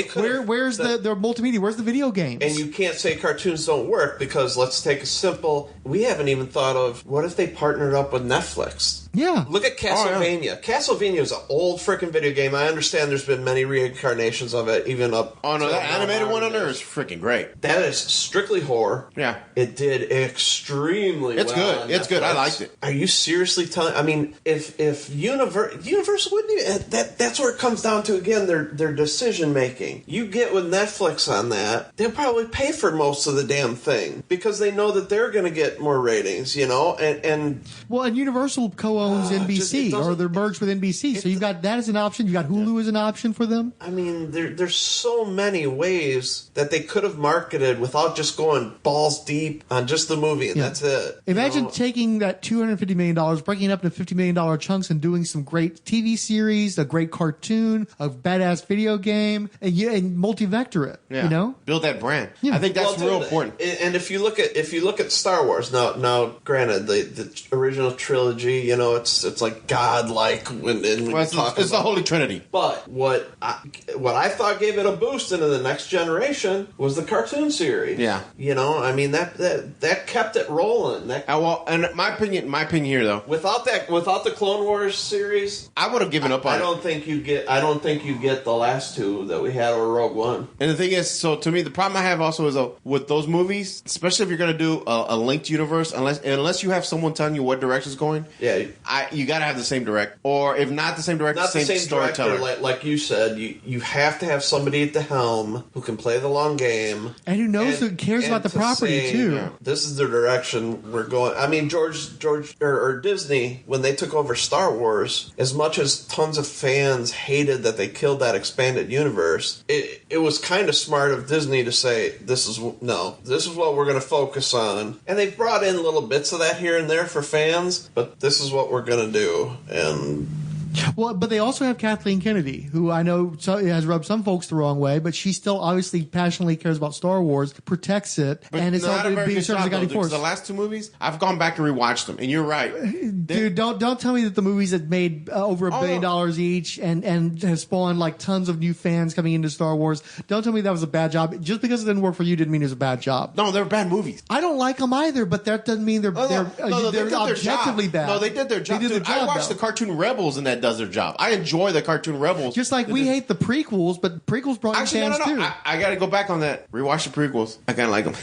where's the multimedia? Where's the video games? And you can't say cartoons don't work because let's take a simple. We haven't even thought of what if they partnered up with Netflix. Yeah. Look at Castlevania. Yeah. Castlevania is an old freaking video game. I understand there's been many reincarnations of it, even up. Oh no, that animated one on there is freaking great. That is strictly horror. Yeah. It did extremely well. It's good. It's good. I liked it. Are you seriously telling? I mean, if Universal wouldn't even, that's where it comes down to again. Their decision making. You get with Netflix on that, they'll probably pay for most of the damn thing because they know that they're going to get more ratings. And Universal co-owns NBC or they're merged with NBC, so you've got that as an option. You got Hulu as an option for them. I mean, there's so many ways that they could have marketed without just going balls deep on just the movie, and that's it. Imagine taking that $250 million, breaking it up into $50 million chunks, and doing some great TV series, a great cartoon, a badass video game, and multi-vector it. Yeah. Build that brand. Yeah. I think that's real important. And if you look at Star Wars now, granted the original trilogy, it's like godlike when it's the Holy Trinity. But what I thought gave it a boost into the next generation was the cartoon series. Yeah. I mean that kept it rolling. And my opinion here though, without the Clone Wars series, I would have given up on it. I don't think you get the last two that we had or Rogue One. And the thing is, so to me, the problem I have also is with those movies, especially if you're going to do a linked universe, unless you have someone telling you what direction's going. Yeah. You got to have the same director, or if not the same director, not the same storyteller. Director, like you said, you have to have somebody at the helm who can play the long game and who knows who cares about the property too. Yeah, this is the direction we're going. I mean, George or Disney, when they took over Star Wars, as much as tons of fans hated that they killed that expanded universe, it was kind of smart of Disney to say this is what we're going to focus on, and they brought in little bits of that here and there for fans, but this is what we're going to do. And but they also have Kathleen Kennedy, who I know has rubbed some folks the wrong way, but she still obviously passionately cares about Star Wars, protects it, and it's all being served as a guiding force. The last two movies, I've gone back and rewatched them, and you're right, dude. Don't tell me that the movies that made over $1 billion each and have spawned like tons of new fans coming into Star Wars. Don't tell me that was a bad job. Just because it didn't work for you didn't mean it was a bad job. No, they're bad movies. I don't like them either, but that doesn't mean they're objectively bad. No, they did their job. I watched the cartoon Rebels, and that does their job. I enjoy the cartoon Rebels. Just like we hate the prequels, but prequels brought in fans too. I got to go back on that. Rewatch the prequels. I kind of like them.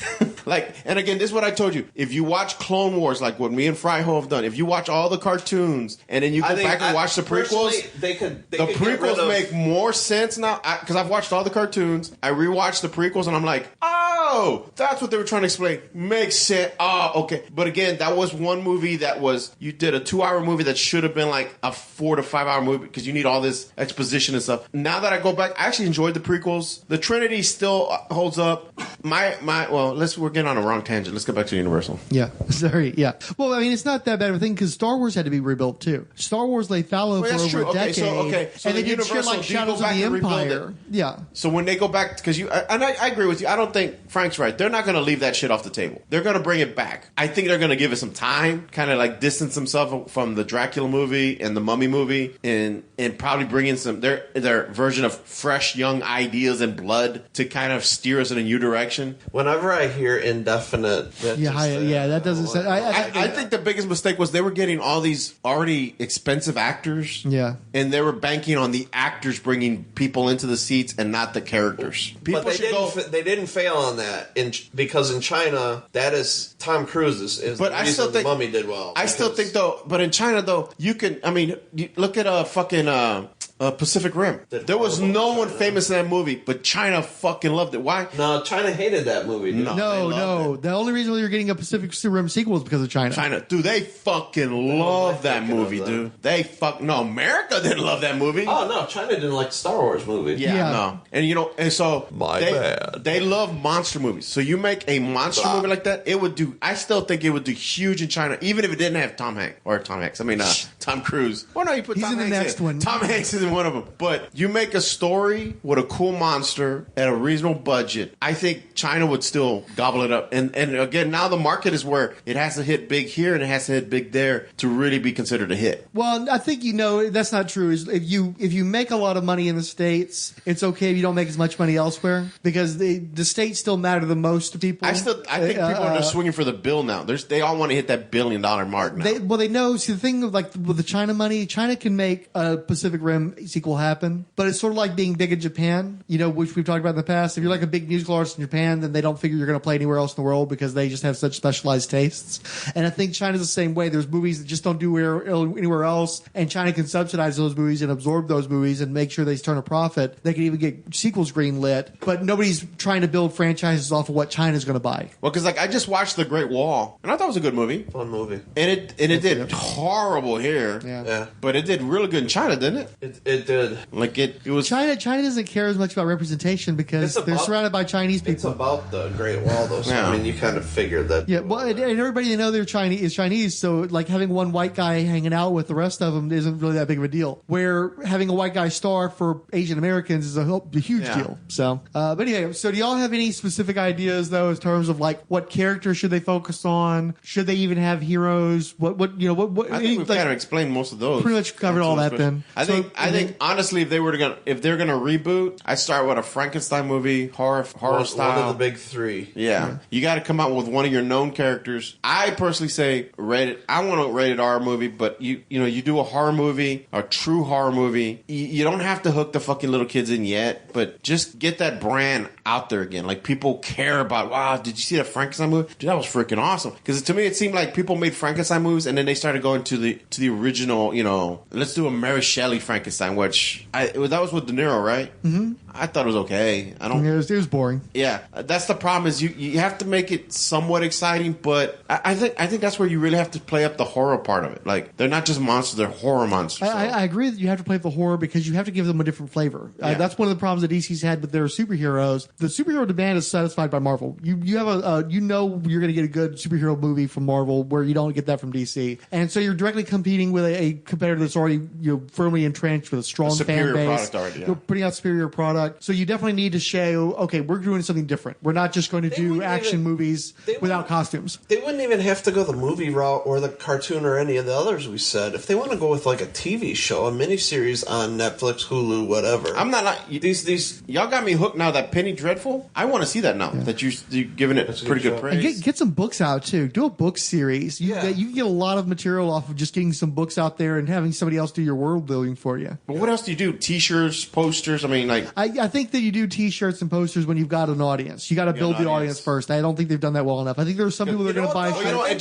And again, this is what I told you. If you watch Clone Wars, like what me and Fryho have done, if you watch all the cartoons and then you go back and watch the prequels, the prequels make more sense now. Because I've watched all the cartoons, I rewatched the prequels, and I'm like, oh, that's what they were trying to explain. Makes sense. Oh, okay. But again, that was one movie you did a 2-hour movie that should have been like a 4 to 5 hour movie because you need all this exposition and stuff. Now that I go back, I actually enjoyed the prequels. The Trinity still holds up. We're getting on a wrong tangent. Let's get back to Universal. Yeah, sorry. Yeah. Well, I mean, it's not that bad of a thing because Star Wars had to be rebuilt too. Star Wars lay fallow for over a decade. So and they did shit like Shadows of the Empire. Yeah. So when they go back, because I agree with you. I don't think Frank's right. They're not going to leave that shit off the table. They're going to bring it back. I think they're going to give it some time, kind of like distance themselves from the Dracula movie and the Mummy movie, and probably bring in some their version of fresh young ideas and blood to kind of steer us in a new direction. Whenever I hear indefinite, that doesn't sound. I think the biggest mistake was they were getting all these already expensive actors, and they were banking on the actors bringing people into the seats and not the characters. But they didn't fail on that because in China that is Tom Cruise is but the I reason still think the Mummy did well. I still think though, but in China though, you look at fucking Pacific Rim. There was no one famous in that movie, but China fucking loved it. Why? No, China hated that movie. Dude. No. The only reason you're getting a Pacific Rim sequel is because of China. Dude, they fucking love that movie, dude. America didn't love that movie. Oh no, China didn't like Star Wars movies. Yeah. No. And so bad. They love monster movies. So you make a monster movie like that, I still think it would do huge in China, even if it didn't have Tom Cruise. Well, no, you put He's Tom in Hanks the next one. Tom Hanks is isn't one of them. But you make a story with a cool monster at a reasonable budget, I think China would still gobble it up. And again, now the market is where it has to hit big here and it has to hit big there to really be considered a hit. Well, I think that's not true. If you make a lot of money in the States, it's okay if you don't make as much money elsewhere because the States still matter the most to people. I think people are just swinging for the bill now. They all want to hit that $1 billion mark now. They know. See, the thing with the China money, China can make a Pacific Rim sequel happen, but it's sort of like being big in Japan, which we've talked about in the past. If you're like a big musical artist in Japan, then they don't figure you're going to play anywhere else in the world because they just have such specialized tastes. And I think China's the same way. There's movies that just don't do anywhere else, and China can subsidize those movies and absorb those movies and make sure they turn a profit. They can even get sequels greenlit, but nobody's trying to build franchises off of what China's going to buy. Well, because I just watched The Great Wall, and I thought it was a good movie. Fun movie. And it did horrible here. Yeah. But it did really good in China, didn't it? It did. Like it was. China doesn't care as much about representation because they're surrounded by Chinese people. It's about the Great Wall, though. So Yeah. I mean, you kind of figured that. Yeah, well, and everybody they know they're Chinese is Chinese, so like having one white guy hanging out with the rest of them isn't really that big of a deal. Where having a white guy star for Asian Americans is a huge deal. So, but anyway, so do y'all have any specific ideas though, in terms of like what character should they focus on? Should they even have heroes? What? I think we've kind of explained most of those. Pretty much covered all that. Then I think honestly, if they're gonna reboot, I start with a Frankenstein movie, horror style. One of the big three. Yeah. You got to come out with one of your known characters. I personally say I want a rated R movie, but you do a horror movie, a true horror movie. You don't have to hook the fucking little kids in yet, but just get that brand out there again. Like people care about. Wow, did you see that Frankenstein movie? Dude, that was freaking awesome. Because to me, it seemed like people made Frankenstein movies and then they started going to the original. Let's do a Mary Shelley Frankenstein, which that was with De Niro, right? Mm-hmm. I thought it was okay. It was boring. Yeah, that's the problem. Is you have to make it somewhat exciting, but I think that's where you really have to play up the horror part of it. Like they're not just monsters; they're horror monsters. I agree that you have to play up the horror because you have to give them a different flavor. Yeah. That's one of the problems that DC's had with their superheroes. The superhero demand is satisfied by Marvel. You have you're going to get a good superhero movie from Marvel where you don't get that from DC, and so you're directly competing with a competitor that's already firmly entrenched with a strong fan base. Product already, yeah. You're putting out superior product, so you definitely need to show, okay, we're doing something different. We're not just going to do action movies without costumes. They wouldn't even have to go the movie route or the cartoon or any of the others we said. If they want to go with like a TV show, a miniseries on Netflix, Hulu, whatever. I'm not like these. Y'all got me hooked now. That Penny Dreadful. I want to see that now. Yeah. That you're giving it pretty good praise. And get some books out too. Do a book series. You can get a lot of material off of just getting some books out there and having somebody else do your world building for you. But what else do you do? T-shirts, posters. I mean, like I think that you do T-shirts and posters when you've got an audience. You got to build the audience first. I don't think they've done that well enough. I think there are some people that are going to buy shirts. And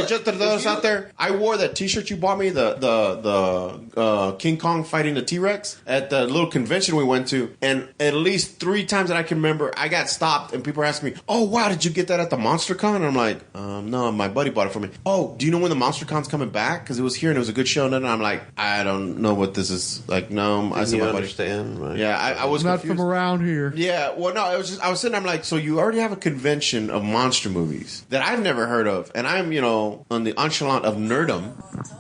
just to those out there, I wore that T-shirt you bought me, the King Kong fighting the T-Rex at the little convention we went to, and at least 3 times that I can remember, I got stopped and people were asking me, "Oh wow, did you get that at the MonsterCon?" And I'm like, "No, my buddy bought it for me." "Oh, do you know when the MonsterCon's coming back? Because it was here and it was a good show." And then I'm like, "I don't know what this is." Like, no, I said, "My buddy." Understand? Right? Yeah, I was not confused. From around here. Yeah, well, no, I was sitting. I'm like, so you already have a convention of monster movies that I've never heard of, and I'm on the echelon of nerdom.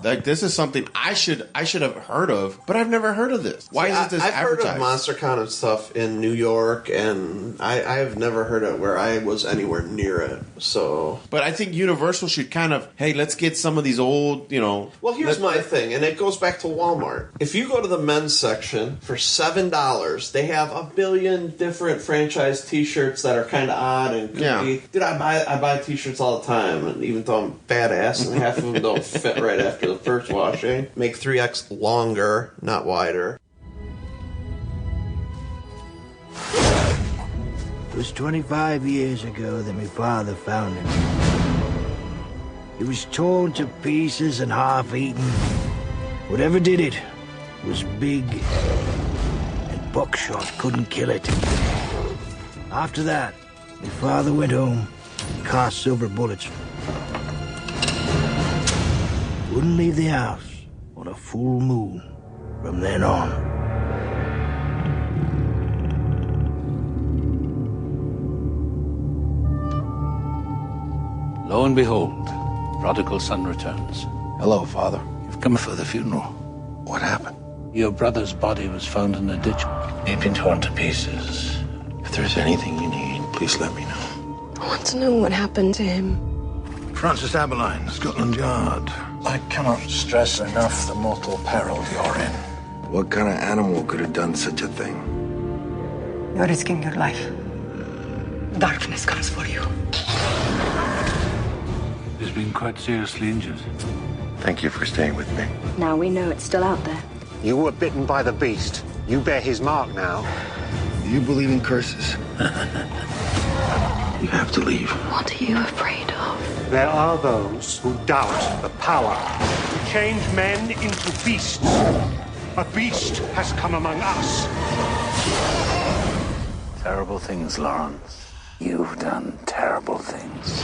Like this is something I should have heard of, but I've never heard of this. Why is this I've advertised? heard of MonsterCon and stuff in New York, and I've never heard of where I was anywhere near it. So, but I think Universal should kind of, hey, let's get some of these old, Well, here's my thing, and it goes back to Walmart. If you go to the men's section for $7, they have a billion different franchise T-shirts that are kind of odd and goofy. Dude, I buy T-shirts all the time, and even though I'm badass, and half of them don't fit right after the first washing. Make 3X longer, not wider. It was 25 years ago that my father found him. He was torn to pieces and half-eaten. Whatever did it was big, and buckshot couldn't kill it. After that, my father went home and cast silver bullets. Wouldn't leave the house on a full moon from then on. Lo and behold, prodigal son returns. Hello, Father. You've come for the funeral. What happened? Your brother's body was found in a ditch. He'd been torn to pieces. If there's anything you need, please let me know. I want to know what happened to him. Francis Aberline, Scotland Yard. I cannot stress enough the mortal peril you're in. What kind of animal could have done such a thing? You're risking your life. Darkness comes for you. He's been quite seriously injured. Thank you for staying with me. Now we know it's still out there. You were bitten by the beast. You bear his mark now. Do you believe in curses? You have to leave. What are you afraid of? There are those who doubt the power to change men into beasts. A beast has come among us. Terrible things, Lawrence. You've done terrible things.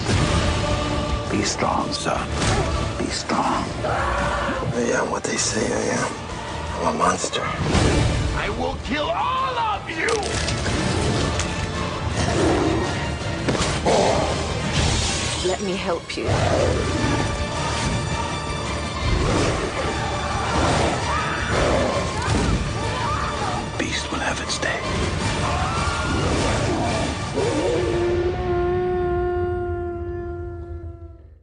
Be strong, son. Be strong. I am what they say I am. I'm a monster. I will kill all of you! Let me help you. Beast will have its day.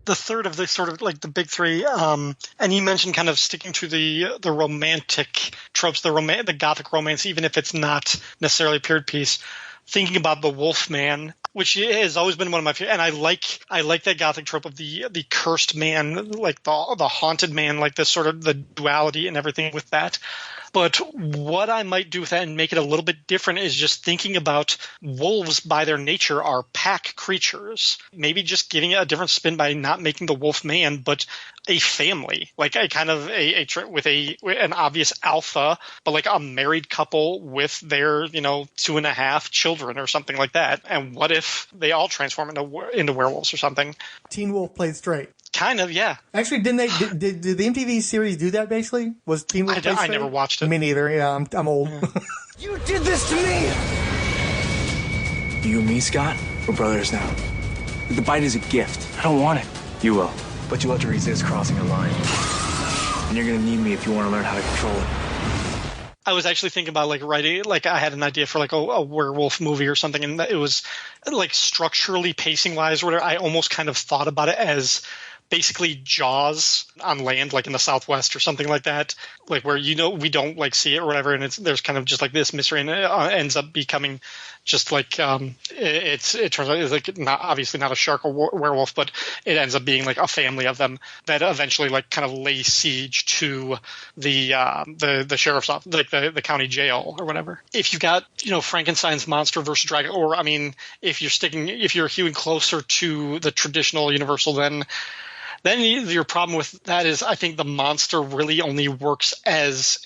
The third of the sort of like the big three, and you mentioned kind of sticking to the romantic tropes, the Gothic romance, even if it's not necessarily a period piece. Thinking about the Wolfman, which has always been one of my favorite, and I like that Gothic trope of the cursed man, like the haunted man, like this sort of the duality and everything with that. But what I might do with that and make it a little bit different is just thinking about wolves by their nature are pack creatures. Maybe just giving it a different spin by not making the wolf man, but a family, like a kind of with an obvious alpha, but like a married couple with their 2.5 children or something like that. And what if they all transform into werewolves or something? Teen Wolf played straight. Kind of, yeah. Actually, didn't they? Did the MTV series do that? Basically, was Teen Wolf played straight? I never watched it. Me neither. Yeah, I'm old. Yeah. You did this to me. You and me, Scott, we're brothers now. The bite is a gift. I don't want it. You will, but you'll have to resist crossing a line. And you're gonna need me if you want to learn how to control it. I was actually thinking about writing, I had an idea for a werewolf movie or something, and it was structurally, pacing wise, or whatever. I almost kind of thought about it as basically Jaws on land, like in the Southwest or something like that, where we don't see it or whatever, and there's kind of just this mystery, and it ends up becoming just it turns out it's not obviously not a shark or werewolf, but it ends up being a family of them that eventually kind of lay siege to the sheriff's office, the county jail or whatever. If you've got Frankenstein's monster versus dragon, or if you're hewing closer to the traditional Universal, then your problem with that is I think the monster really only works as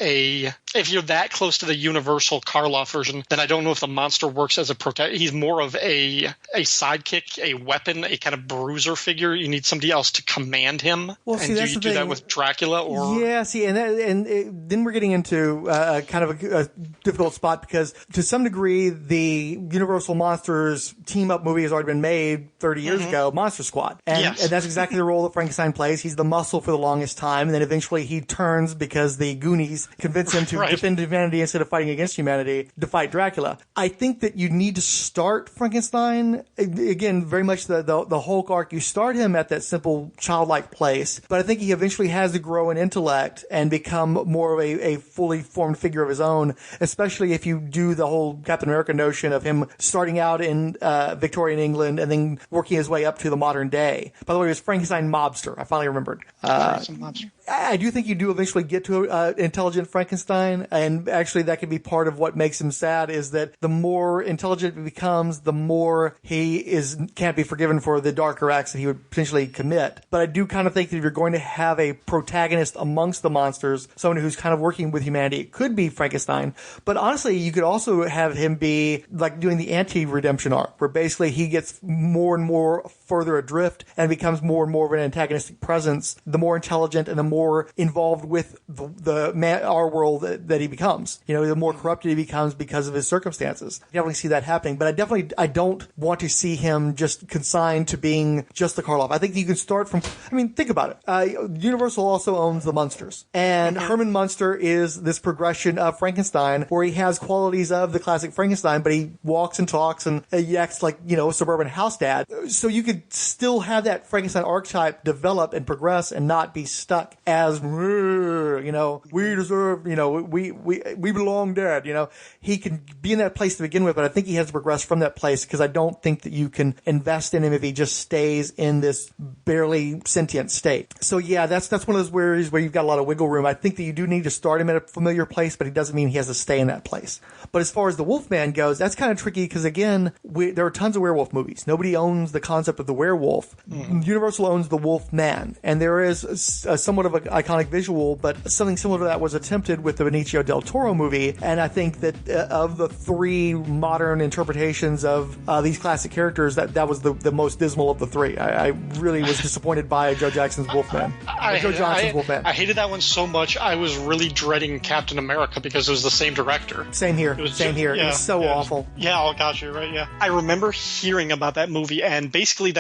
if you're that close to the Universal Karloff version, then I don't know if the monster works as a protagonist. He's more of a sidekick, a weapon, a kind of bruiser figure. You need somebody else to command him. Well, and do you do that with Dracula? Or yeah, see, then we're getting into kind of a difficult spot, because to some degree the Universal Monsters team-up movie has already been made 30 years ago, Monster Squad. And that's exactly the role that Frankenstein plays. He's the muscle for the longest time, and then eventually he turns because the Goonies convince him to defend humanity instead of fighting against humanity to fight Dracula. I think that you need to start Frankenstein, again, very much the Hulk arc. You start him at that simple childlike place, but I think he eventually has to grow in intellect and become more of a fully formed figure of his own, especially if you do the whole Captain America notion of him starting out in Victorian England and then working his way up to the modern day. By the way, it was Frankenstein Mobster. I finally remembered. I do think you do eventually get to intelligent Frankenstein, and actually that could be part of what makes him sad, is that the more intelligent he becomes, the more he can't be forgiven for the darker acts that he would potentially commit. But I do kind of think that if you're going to have a protagonist amongst the monsters, someone who's kind of working with humanity, it could be Frankenstein. But honestly, you could also have him be doing the anti-redemption arc, where basically he gets more and more further adrift and becomes more and more of an antagonistic presence, the more intelligent and the more involved with our world that he becomes. The more corrupted he becomes because of his circumstances. I definitely see that happening, but I don't want to see him just consigned to being just the Karloff. I think you can start from, think about it. Universal also owns the Munsters, and Herman Munster is this progression of Frankenstein where he has qualities of the classic Frankenstein, but he walks and talks and he acts like, a suburban house dad. So you could still have that Frankenstein archetype develop and progress and not be stuck as, we deserve, we belong dead, He can be in that place to begin with, but I think he has to progress from that place because I don't think that you can invest in him if he just stays in this barely sentient state. So yeah, that's one of those areas where you've got a lot of wiggle room. I think that you do need to start him at a familiar place, but it doesn't mean he has to stay in that place. But as far as the Wolfman goes, that's kind of tricky because again, there are tons of werewolf movies. Nobody owns the concept of the werewolf. Universal owns the Wolfman, and there is somewhat of an iconic visual, but something similar to that was attempted with the Benicio del Toro movie. And I think that of the three modern interpretations of these classic characters, that was the most dismal of the three. I really was disappointed by Joe Jackson's Wolfman. Joe Johnson's Wolfman. I hated that one so much. I was really dreading Captain America because it was the same director. Same here. It was so awful. Yeah, oh gosh, you're right. Yeah, I remember hearing about that movie, and basically,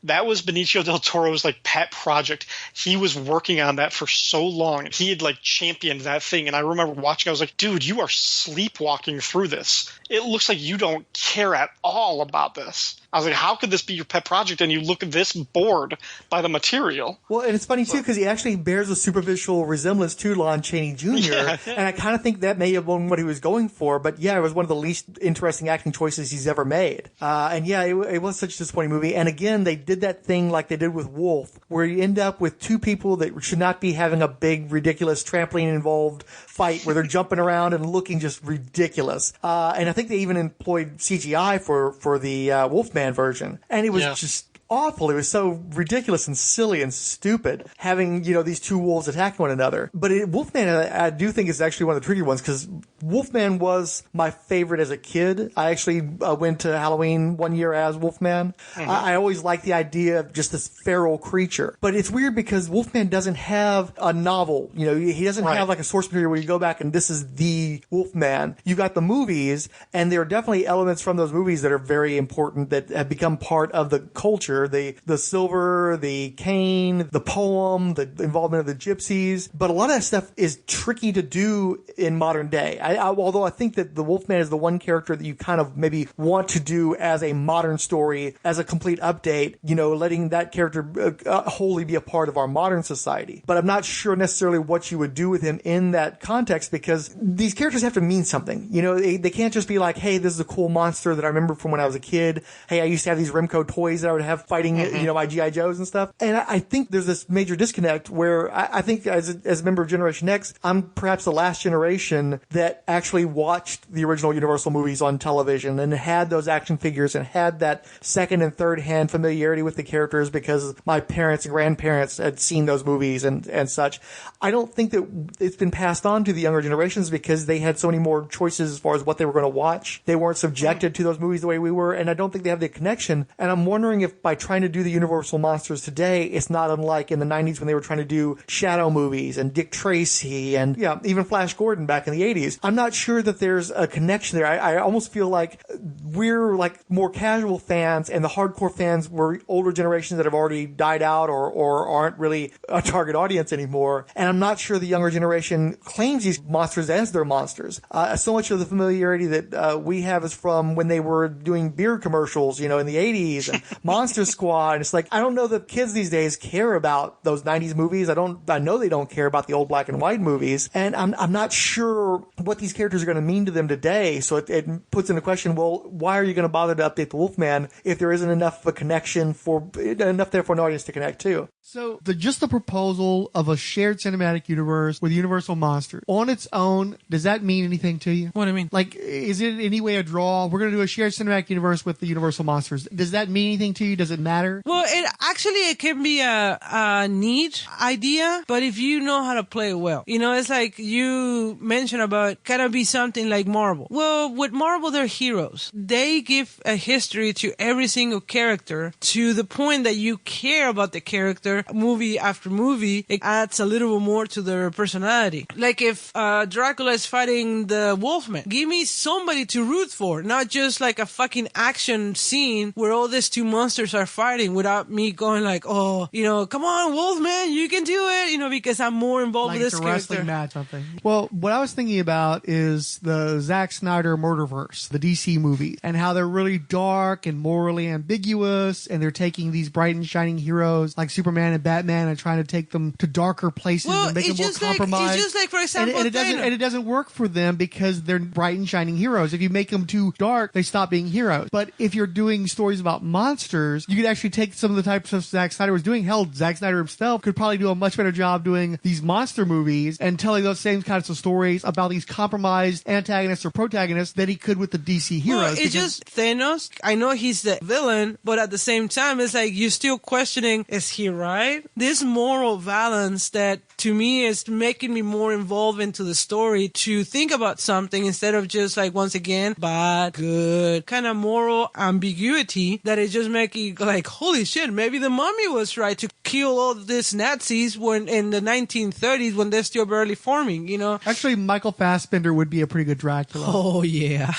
that was Benicio del Toro's pet project. He was working on that for so long. He had championed that thing, and I remember watching. I was like, dude, you are sleepwalking through this. It looks like you don't care at all about this. I was like, how could this be your pet project and you look this bored by the material? Well, and it's funny, too, because he actually bears a superficial resemblance to Lon Chaney Jr., and I kind of think that may have been what he was going for, but yeah, it was one of the least interesting acting choices he's ever made. And yeah, it was such a disappointing movie, and again, they did that thing like they did with Wolf, where you end up with two people that should not be having a big, ridiculous trampoline-involved fight where they're jumping around and looking just ridiculous. And I think they even employed CGI for the Wolfman version, and it was just awful. It was so ridiculous and silly and stupid having, these two wolves attacking one another. But Wolfman, I do think is actually one of the tricky ones because Wolfman was my favorite as a kid. I actually went to Halloween one year as Wolfman. I always liked the idea of just this feral creature. But it's weird because Wolfman doesn't have a novel. He doesn't have a source material where you go back and this is the Wolfman. You got the movies, and there are definitely elements from those movies that are very important that have become part of the culture. The silver, the cane, the poem, the involvement of the gypsies. But a lot of that stuff is tricky to do in modern day. Although I think that the Wolfman is the one character that you kind of maybe want to do as a modern story, as a complete update, letting that character wholly be a part of our modern society. But I'm not sure necessarily what you would do with him in that context because these characters have to mean something. They can't just be like, hey, this is a cool monster that I remember from when I was a kid. Hey, I used to have these Remco toys that I would have fighting, my G.I. Joes and stuff. And I think there's this major disconnect where I think as a member of Generation X, I'm perhaps the last generation that actually watched the original Universal movies on television and had those action figures and had that second and third hand familiarity with the characters because my parents and grandparents had seen those movies and such. I don't think that it's been passed on to the younger generations because they had so many more choices as far as what they were going to watch. They weren't subjected to those movies the way we were, and I don't think they have the connection. And I'm wondering if by trying to do the Universal monsters today, it's not unlike in the 90s when they were trying to do Shadow movies and Dick Tracy and even Flash Gordon back in the 80s. I'm not sure that there's a connection there. I almost feel like we're more casual fans and the hardcore fans were older generations that have already died out or aren't really a target audience anymore. And I'm not sure the younger generation claims these monsters as their monsters. So much of the familiarity that we have is from when they were doing beer commercials, in the 80s and Monster Squad. And it's I don't know that kids these days care about those 90s movies. I know they don't care about the old black and white movies. And I'm not sure what these characters are going to mean to them today. So it puts into question, well, why are you going to bother to update the Wolfman if there isn't enough of a connection enough there for an audience to connect to? So just the proposal of a shared cinematic universe with Universal monsters on its own, does that mean anything to you? What do you mean? Is it in any way a draw? We're going to do a shared cinematic universe with the Universal monsters. Does that mean anything to you? Does it matter? Well, it can be a neat idea, but if you know how to play it well, it's like you mentioned about kind of be something like Marvel. Well, with Marvel, they're heroes. They give a history to every single character to the point that you care about the character movie after movie. It adds a little bit more to their personality. Like if Dracula is fighting the Wolfman, give me somebody to root for, not just like a fucking action scene where all these two monsters are fighting without me going like, oh, come on, Wolfman, you can do it, because I'm more involved Like with this it's a character. wrestling match, something. Well, what I was thinking about is the Zack Snyder Murderverse, the DC movie, and how they're really dark and morally ambiguous, and they're taking these bright and shining heroes like Superman and Batman and trying to take them to darker places and make them more compromised. It's just like, for example, and it doesn't work for them because they're bright and shining heroes. If you make them too dark, they stop being heroes. But if you're doing stories about monsters, you could actually take some of the types of Zack Snyder was doing. Hell, Zack Snyder himself could probably do a much better job doing these monster movies and telling those same kinds of stories about these compromised antagonists or protagonists than he could with the DC heroes. Well, it's just Thanos. I know he's the villain, but at the same time, it's like you're still questioning, is he right? This moral balance that to me is making me more involved into the story to think about something instead of just like, once again, bad, good, kind of moral ambiguity that is just making like, holy shit, maybe the mummy was right to kill all these Nazis when in the 1930s when they're still barely forming, Actually, Michael Fassbender would be a pretty good Dracula. Oh, yeah.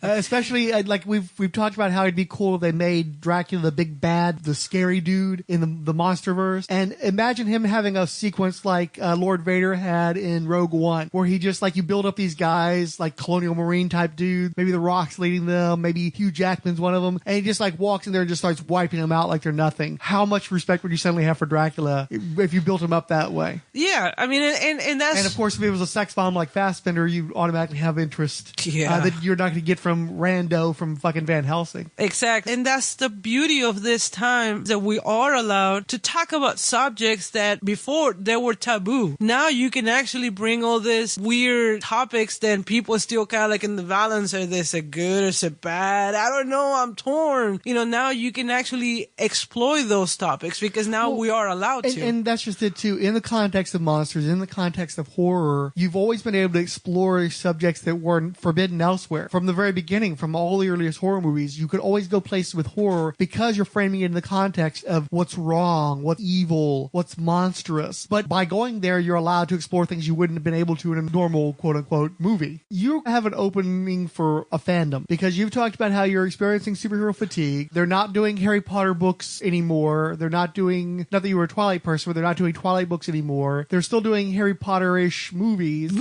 Especially, like, we've talked about how it'd be cool if they made Dracula the big bad, the scary dude in the Monsterverse. And imagine him having a sequence like Lord Vader had in Rogue One, where he just, like, you build up these guys, like Colonial Marine type dudes, maybe The Rock's leading them, maybe Hugh Jackman's one of them, and he just, like, walks in there and just starts wiping them out like they're nothing. How much respect would you suddenly have for Dracula if you built him up that way? Yeah, I mean, and that's... And, of course, if it was a sex bomb like Fassbender, you automatically have interest that you're not going to get from Rando from fucking Van Helsing. Exactly. And that's the beauty of this time, that we are allowed to talk about subjects that before they were taboo. Now you can actually bring all these weird topics that people still kind of like in the balance. Are this a good or is it bad? I don't know. I'm torn. Now you can actually exploit those topics because now we are allowed to. And that's just it too. In the context of monsters, in the context of horror, you've always been able to explore subjects that weren't forbidden elsewhere. From the very beginning, from all the earliest horror movies, you could always go places with horror because you're framing it in the context of what's wrong, what's evil, what's monstrous. But by going there, you're allowed to explore things you wouldn't have been able to in a normal quote-unquote movie. You have an opening for a fandom because you've talked about how you're experiencing superhero fatigue. They're not doing Harry Potter books anymore. They're not doing, not that you were a Twilight person, but they're not doing Twilight books anymore. They're still doing Harry Potter-ish movies.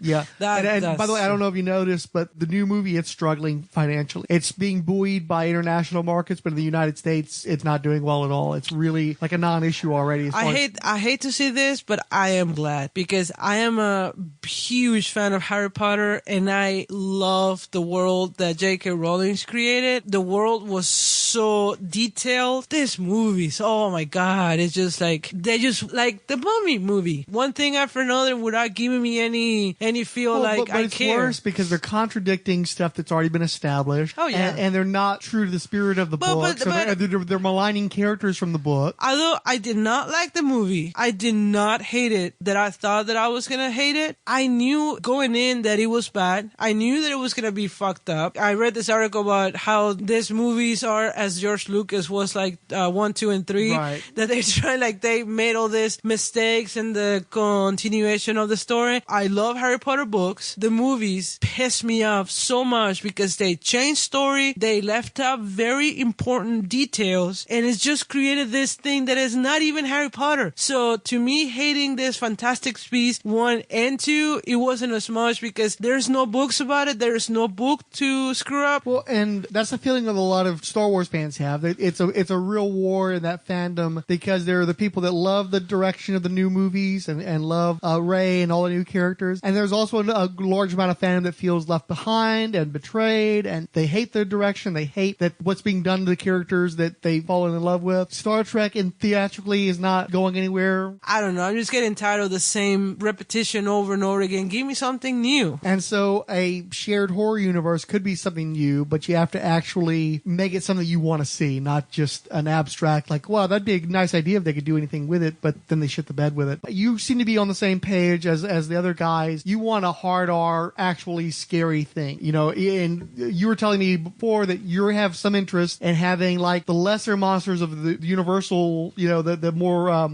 Yeah. And by the way, I don't know if you noticed, but the new movie, it's struggling financially. It's being buoyed by international markets, but in the United States, it's not doing well at all. It's really like a non-issue already. I hate to say this, but I am glad because I am a huge fan of Harry Potter and I love the world that J.K. Rowling created. The world was so detailed. These movies, oh my God, it's just like, they just like the Mummy movie. One thing after another without giving me any feel like but I it's care. worse because they're contradicting stuff that's already been established. Oh, yeah. And they're not true to the spirit of the book. So they're maligning characters from the book. Although I did not like the movie, I did not hate it that I thought that I was going to hate it. I knew going in that it was bad. I knew that it was going to be fucked up. I read this article about how these movies are, as George Lucas was like 1, 2, and 3. Right. That they try, like they made all these mistakes in the continuation of the story. I love Harry Potter books. The movies piss me off so much because they changed story. They left out very important details and it's just created this thing that is not even Harry Potter. So to me, hating this Fantastic Beasts 1 and 2, it wasn't as much because there's no books about it. There's no book to screw up. Well, and that's the feeling that a lot of Star Wars fans have. It's a real war in that fandom because there are the people that love the direction of the new movies and love Rey and all the new characters. And there's also a large amount of fandom that feels left behind and betrayed, and they hate the direction. They hate that what's being done to the characters that they've fallen in love with. Star Trek and theatrically is not going anywhere. I don't know. I'm just getting tired of the same repetition over and over again. Give me something new. And so a shared horror universe could be something new, but you have to actually make it something you want to see, not just an abstract like, wow, that'd be a nice idea if they could do anything with it, but then they shit the bed with it. You seem to be on the same page as the other guys. You want a hard R, actually scary thing, and you were telling me before that you have some interest in having like the lesser monsters of the Universal, the more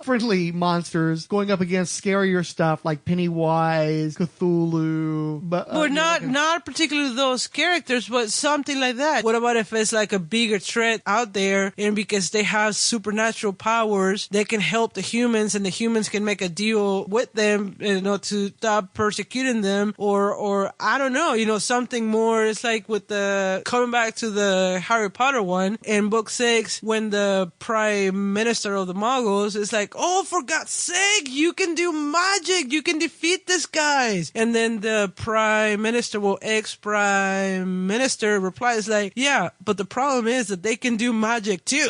friendly monsters going up against scarier stuff like Pennywise, Cthulhu, but not particularly those characters, but something like that. What about if it's like a bigger threat out there, and because they have supernatural powers, they can help the humans, and the humans can make a deal with them, to stop persecuting them, or I don't know, something more. It's like with coming back to the Harry Potter one in book 6, when the Prime Minister of the Muggles is like, oh, for God's sake, you can do magic, you can defeat these guys, and then the Prime Minister, ex-Prime Minister replies like, yeah, but the problem is that they can do magic too.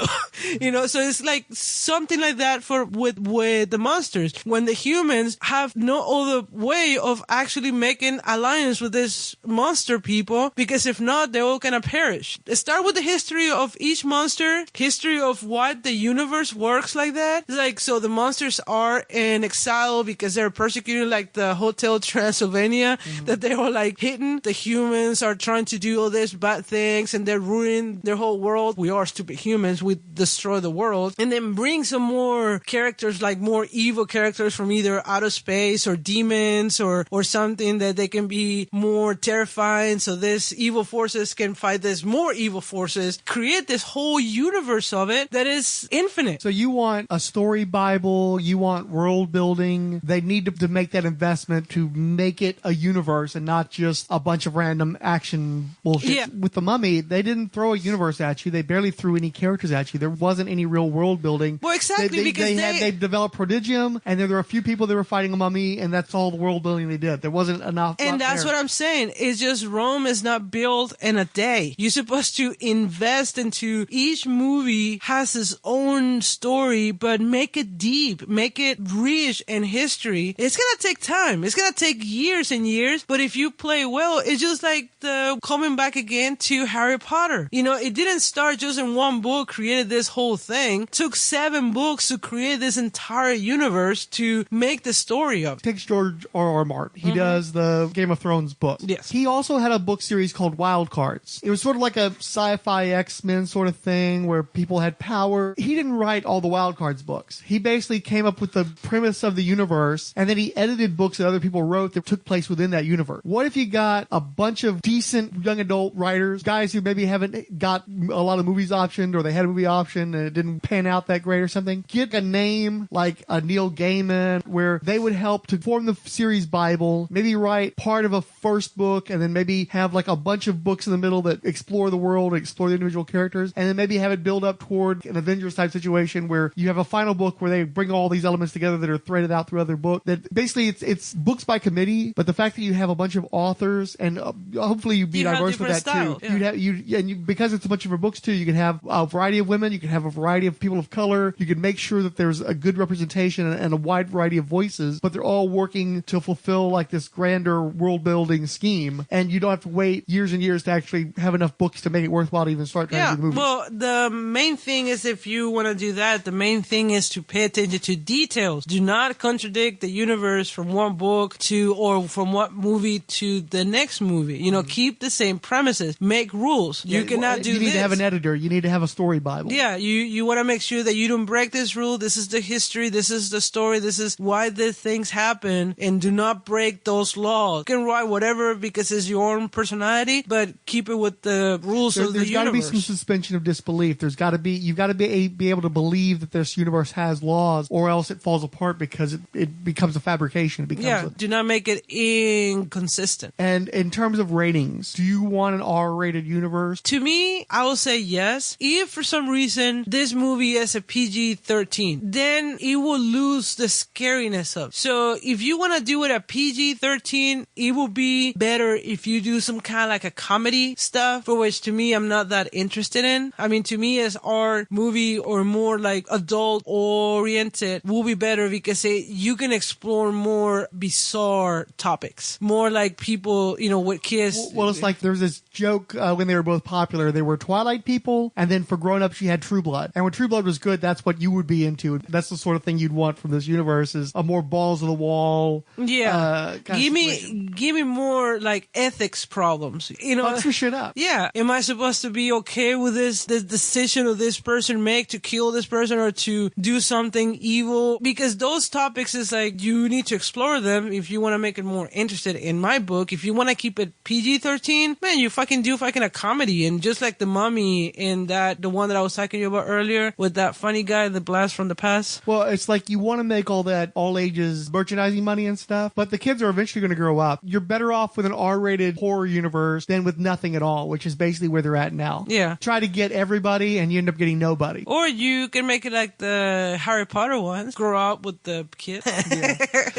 So it's like something like that with the monsters, when the humans have no other way of actually making alliance with this monster people, because if not, they're all gonna perish. Start with the history of each monster, history of what the universe works like that. It's like, so the monsters are in exile because they're persecuted, like the Hotel Transylvania, that they were like hidden. The humans are trying to do all these bad things, and they're ruining their whole world. We are stupid humans, we destroy the world. And then bring some more characters, like more evil characters from either outer space or demons or something that they can be more terrifying, so this evil forces can fight this more evil forces, create this whole universe of it that is infinite. So you want a story Bible, you want world building. They need to make that investment to make it a universe and not just a bunch of random action bullshit. Yeah. With The Mummy, they didn't throw a universe at you. They barely threw any characters at you. There wasn't any real world building. Well, exactly, because they developed Prodigium, and there were a few people that were fighting a mummy, and that's all the world building they did. There wasn't enough. And that's what I'm saying. It's just Rome is not built in a day. You're supposed to invest into each movie has its own story, but make it deep, make it rich in history. It's gonna take time. It's gonna take years and years. But if you play well, it's just like the coming back again to Harry Potter. It didn't start just in one book, created this whole thing. It took 7 books to create this entire universe to make the story of. Takes George R.R. Martin. He does the Game of Thrones book. Yes. He also had a book series called Wild Cards. It was sort of like a sci-fi X-Men sort of thing where people had power. He didn't write all the Wild Cards books. He basically came up with the premise of the universe, and then he edited books that other people wrote that took place within that universe. What if you got a bunch of decent young adult writers, guys who maybe haven't got a lot of movies optioned, or they had a movie option and it didn't pan out that great or something? Get a name like a Neil Gaiman, where they would help to form the series Bible, maybe write part of a first book, and then maybe have like a bunch of books in the middle that explore the world, explore the individual characters, and then maybe have it build up toward an Avengers type situation where you have a final book where they bring all these elements together that are threaded out through other books. That basically it's books by committee, but the fact that you have a bunch of authors, and hopefully you be diverse with that style, too. Yeah. Because it's a bunch of books too, you can have a variety of women, you can have a variety of people of color, you can make sure that there's a good representation and a wide variety of voices, but they're all working to fulfill like this grander world building scheme, and you don't have to wait years and years to actually have enough books to make it worthwhile to even start trying to do the movie. Well, the main thing is, if you want to do that, the main thing is to pay attention to details. Do not contradict the universe from one book or from one movie to the next movie. Keep the same premises. Make rules. You cannot do this. You need to have an editor. You need to have a story Bible. Yeah, you want to make sure that you don't break this rule. This is the history. This is the story. This is why these things happen, and do not break those laws. You can write whatever because it's your own personality, but keep it with the rules of the universe. There's got to be some suspension of disbelief. You've got to be able to believe that this universe has laws, or else it falls apart because it becomes a fabrication. Do not make it inconsistent. And in terms of ratings, do you want an R-rated universe? To me, I will say yes. If for some reason this movie is a PG-13, then it will lose the scariness of it. So if you want to do it at PG-13, it will be better if you do some kind of like a comedy stuff, for which to me I'm not that interested in. I mean, to me as art movie or more like adult oriented will be better because you can explore more bizarre topics, more like people, with kids. Well, it's like there's this joke when they were both popular they were Twilight people, and then for grown-ups you had True Blood. And when True Blood was good, that's what you would be into. That's the sort of thing you'd want from this universe, is a more balls of the wall. Yeah. Give me more like ethics problems. You know, fuck some shit up. Yeah. Am I supposed to be okay with this decision of this person make to kill this person or to do something evil? Because those topics is like, you need to explore them if you want to make it more interested. In my book, if you want to keep it PG-13, man, you fucking do a comedy. And just like The Mummy in the one that I was talking to you about earlier with that funny guy, the blast from the past. Well, it's like you want to make all that all ages merchandising money and stuff, but the kids are eventually going to grow up. You're better off with an R-rated horror universe than with nothing at all, which is basically where they're at now. Yeah. Try to get everybody and you end up getting nobody. Or you can make it like the Harry Potter ones. Grow up with the kid. Yeah.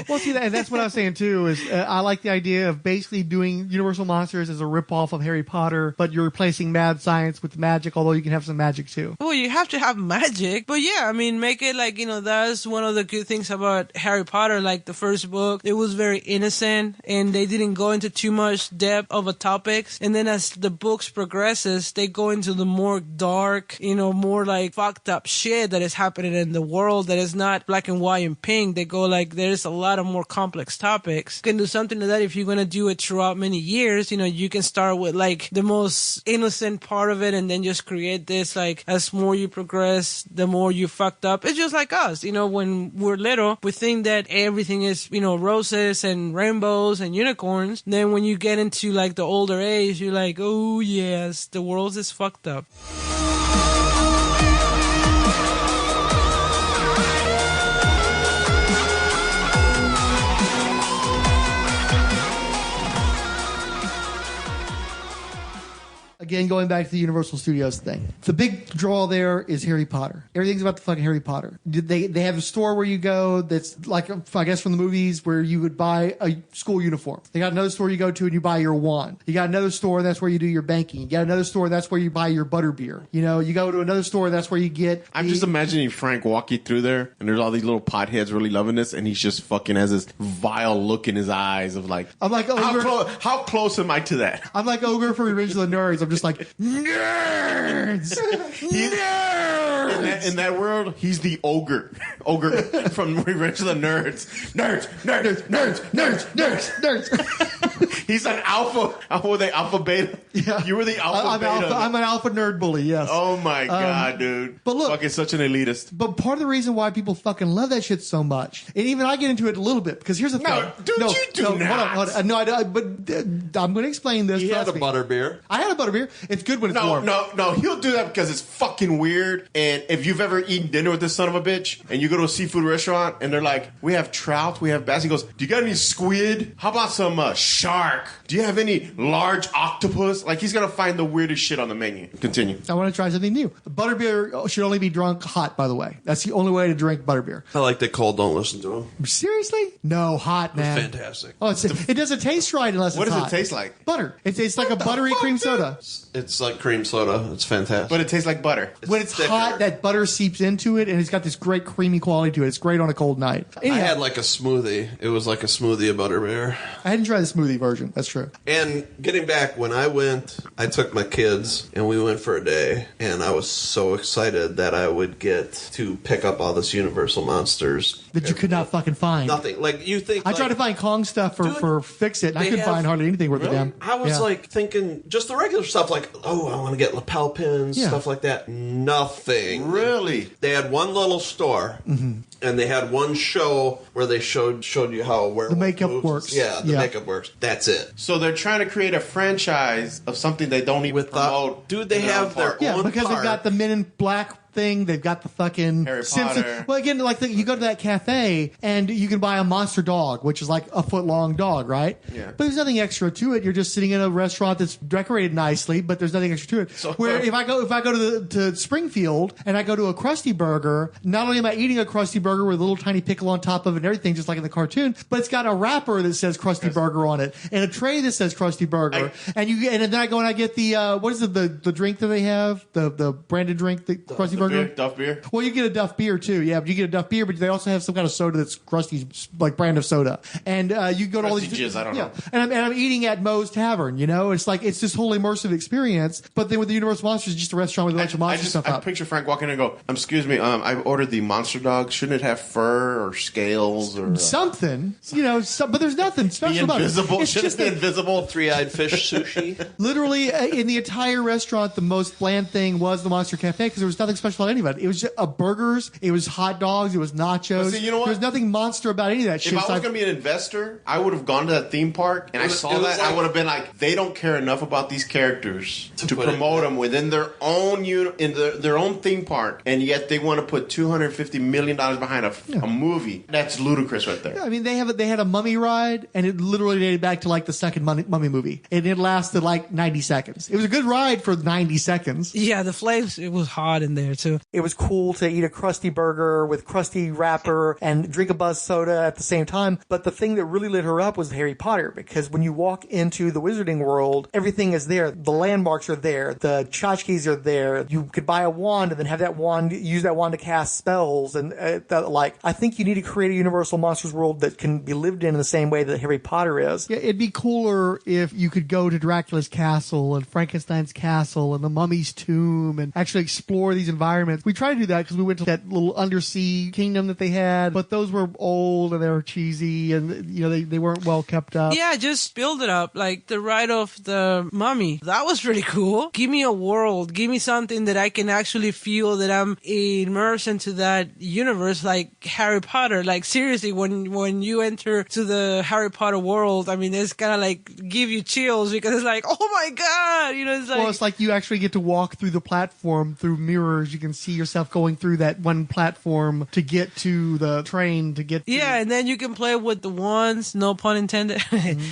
Well, see, that's what I was saying too, is I like the idea of basically doing Universal Monsters as a ripoff of Harry Potter, but you're replacing mad science with magic, although you can have some magic too. Well, you have to have magic, but yeah, I mean, make it like, you know, that's one of the good things about Harry Potter. Like the first book, it was very innocent and they didn't go into too much depth of a topics. And then as the books progresses, they go into the more dark, you know, more like fucked up shit that is happening in the world that is not black and white and pink. They go like, there's a lot of more complex topics. You can do something like that if you're going to do it throughout many years. You know, you can start with like the most innocent part of it and then just create this, like, as more you progress, the more you fucked up. It's just like us, you know, when we're little, we think that everything is, you know, roses and rainbows and unicorns. Then when you get into like the older age, you're like, oh yes, the world is fucked up. Again, going back to the Universal Studios thing. The big draw there is Harry Potter. Everything's about the fucking Harry Potter. They have a store where you go that's like, I guess from the movies, where you would buy a school uniform. They got another store you go to and you buy your wand. You got another store, that's where you do your banking. You got another store, that's where you buy your butterbeer. You know, you go to another store, that's where you get... I'm just imagining Frank walking through there and there's all these little potheads really loving this and he's just fucking has this vile look in his eyes of like... I'm like, how close am I to that? I'm like Ogre from Revenge of the Nerds. I'm just like, nerds! In that world, he's the ogre. Ogre from Revenge of the Nerds. Nerds! He's an alpha. Were they alpha beta? Yeah. You were the alpha beta. I'm an alpha nerd bully, yes. Oh my God, dude. But look. Fucking such an elitist. But part of the reason why people fucking love that shit so much, and even I get into it a little bit, because here's the thing. You do not. Hold on. No, but I'm going to explain this. He had a butterbeer. I had a butterbeer. It's good when it's warm. No, he'll do that because it's fucking weird. And if you've ever eaten dinner with this son of a bitch, and you go to a seafood restaurant, and they're like, we have trout, we have bass. He goes, do you got any squid? How about some shark? Do you have any large octopus? Like, he's going to find the weirdest shit on the menu. Continue. I want to try something new. Butterbeer should only be drunk hot, by the way. That's the only way to drink butterbeer. I like that cold. Don't listen to him. Seriously? No, hot, man. It's fantastic. Oh, it doesn't taste right unless it's hot. What does it taste like? Butter. It tastes like a buttery cream soda. It's like cream soda. It's fantastic. But it tastes like butter. When it's hot, that butter seeps into it, and it's got this great creamy quality to it. It's great on a cold night. Anyhow, I had like a smoothie. It was like a smoothie of butterbeer. I hadn't tried the smoothie version. That's true. And getting back, when I went, I took my kids, and we went for a day, and I was so excited that I would get to pick up all this Universal Monsters. That you could not fucking find. Nothing. Like, you think... I tried to find Kong stuff for Fixit, and I couldn't find hardly anything worth a damn. I was like thinking just the regular stuff, like, oh, I want to get lapel pins, stuff like that. Nothing. Really? They had one little store, and they had one show where they showed you how the makeup works. Yeah, the makeup works. That's it. So they're trying to create a franchise of something they don't even promote. Dude, they have their own Yeah, because park. they've got the Men in Black thing. They've got the fucking Harry Simpsons. Potter. Well, again, like you go to that cafe and you can buy a monster dog, which is like a foot-long dog, right? Yeah. But there's nothing extra to it. You're just sitting in a restaurant that's decorated nicely, but there's nothing extra to it. So, Where if I go to Springfield and I go to a Krusty Burger, not only am I eating a Krusty Burger with a little tiny pickle on top of it and everything, just like in the cartoon, but it's got a wrapper that says Krusty Burger on it and a tray that says Krusty Burger. And then I go and I get the what is it, the drink that they have, the branded drink that Krusty Burger burger. Duff beer. Well, you get a Duff beer too, yeah. But you get a Duff beer, but they also have some kind of soda that's Krusty's like brand of soda, and you go to all these. Jizz, I don't know. And I'm eating at Moe's Tavern. You know, it's like it's this whole immersive experience. But then with the Universal Monsters, it's just a restaurant with a bunch of monster stuff I up. picture Frank walking in and go, "Excuse me, I ordered the monster dog. Shouldn't it have fur or scales or something?" You know, but there's nothing special about it. It's Should just it be invisible? Three-eyed fish sushi. Literally, in the entire restaurant, the most bland thing was the Monster Cafe because there was nothing special about any of it. It was just burgers, it was hot dogs, it was nachos. But see, you know what? There was nothing monster about any of that shit. If I was going to be an investor, I would have gone to that theme park and I saw that. I would have been like, they don't care enough about these characters to promote them within their own their own theme park, and yet they want to put $250 million behind a movie. That's ludicrous right there. I mean, they had a mummy ride, and it literally dated back to like the second mummy movie, and it lasted like 90 seconds. It was a good ride for 90 seconds. Yeah, the flames, it was hot in there too. It was cool to eat a Krusty burger with Krusty wrapper and drink a Buzz soda at the same time. But the thing that really lit her up was Harry Potter, because when you walk into the wizarding world, everything is there. The landmarks are there. The tchotchkes are there. You could buy a wand and then have that wand, use that wand to cast spells. And I think you need to create a Universal Monsters world that can be lived in the same way that Harry Potter is. Yeah, it'd be cooler if you could go to Dracula's castle and Frankenstein's castle and the mummy's tomb and actually explore these environments. We tried to do that because we went to that little undersea kingdom that they had, but those were old and they were cheesy and they weren't well kept up. Yeah, just build it up. Like the ride of the mummy. That was really cool. Give me a world. Give me something that I can actually feel that I'm immersed into that universe, like Harry Potter. Like seriously, when you enter to the Harry Potter world, I mean, it's gonna like give you chills because it's like, oh my god, it's like. Well, it's like you actually get to walk through the platform through mirrors. You can see yourself going through that one platform to get to the train to get. Yeah, and then you can play with the wands, no pun intended.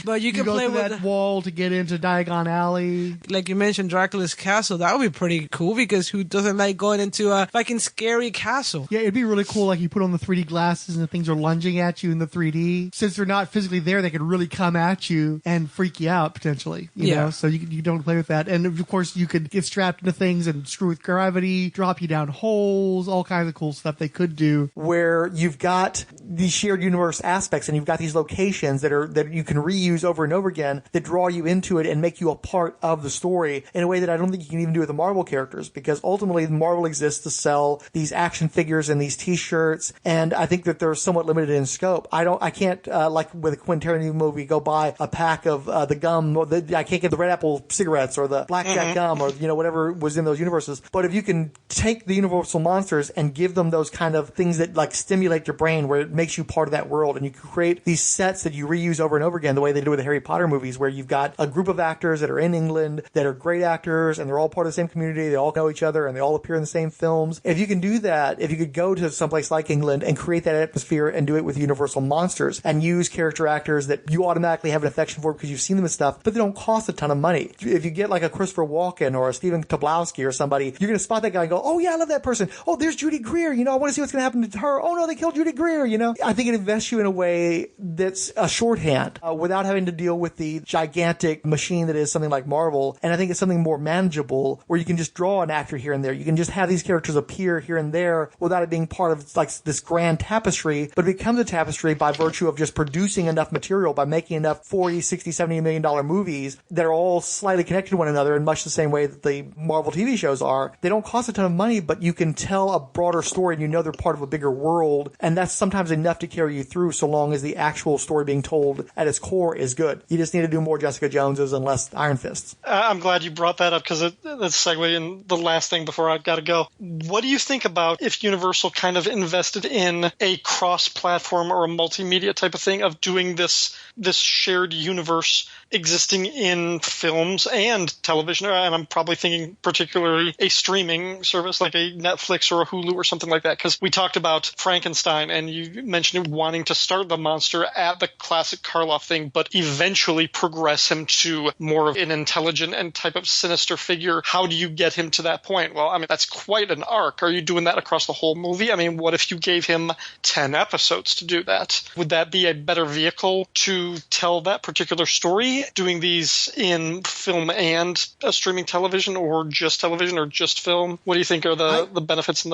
But you can go play through with that wall to get into Diagon Alley. Like you mentioned, Dracula's castle. That would be pretty cool because who doesn't like going into a fucking scary castle? Yeah, it'd be really cool. Like you put on the 3D glasses and the things are lunging at you in the 3D. Since they're not physically there, they could really come at you and freak you out potentially. You know, so you don't play with that. And of course, you could get strapped into things and screw with gravity, drop you down holes, all kinds of cool stuff they could do. Where you've got these shared universe aspects and you've got these locations that you can reuse over and over again that draw you into it and make you a part of the story in a way that I don't think you can even do with the Marvel characters, because ultimately Marvel exists to sell these action figures and these t-shirts, and I think that they're somewhat limited in scope. I can't like with a Quentin Tarantino movie, go buy a pack of the gum, or I can't get the Red Apple cigarettes or the Blackjack gum or whatever was in those universes. But if you can take the Universal Monsters and give them those kind of things that like stimulate your brain, where it makes you part of that world, and you can create these sets that you reuse over and over again, the way they do with the Harry Potter movies, where you've got a group of actors that are in England that are great actors and they're all part of the same community, they all know each other and they all appear in the same films. If you can do that, if you could go to someplace like England and create that atmosphere and do it with Universal Monsters and use character actors that you automatically have an affection for because you've seen them and stuff, but they don't cost a ton of money. If you get like a Christopher Walken or a Stephen Tobolowsky or somebody, you're going to spot that guy and go, oh yeah, I love that person. Oh, there's Judy Greer. I want to see what's going to happen to her. Oh no, they killed Judy Greer. I think it invests you in a way that's a shorthand without having to deal with the gigantic machine that is something like Marvel. And I think it's something more manageable where you can just draw an actor here and there. You can just have these characters appear here and there without it being part of like this grand tapestry, but it becomes a tapestry by virtue of just producing enough material, by making enough $40, $60, $70 million movies that are all slightly connected to one another in much the same way that the Marvel TV shows are. They don't cost a ton of money, but you can tell a broader story and they're part of a bigger world. And that's sometimes enough to carry you through so long as the actual story being told at its core is good. You just need to do more Jessica Joneses and less Iron Fists. I'm glad you brought that up because that's segue in the last thing before I've got to go. What do you think about if Universal kind of invested in a cross-platform or a multimedia type of thing of doing this shared universe existing in films and television? And I'm probably thinking particularly a streaming service like a Netflix or a Hulu or something like that, because we talked about Frankenstein and you mentioned wanting to start the monster at the classic Karloff thing, but eventually progress him to more of an intelligent and type of sinister figure. How do you get him to that point? Well, I mean, that's quite an arc. Are you doing that across the whole movie? I mean, what if you gave him 10 episodes to do that? Would that be a better vehicle to tell that particular story? be doing these in film and streaming television, or just television, or just film? What do you think are the benefits?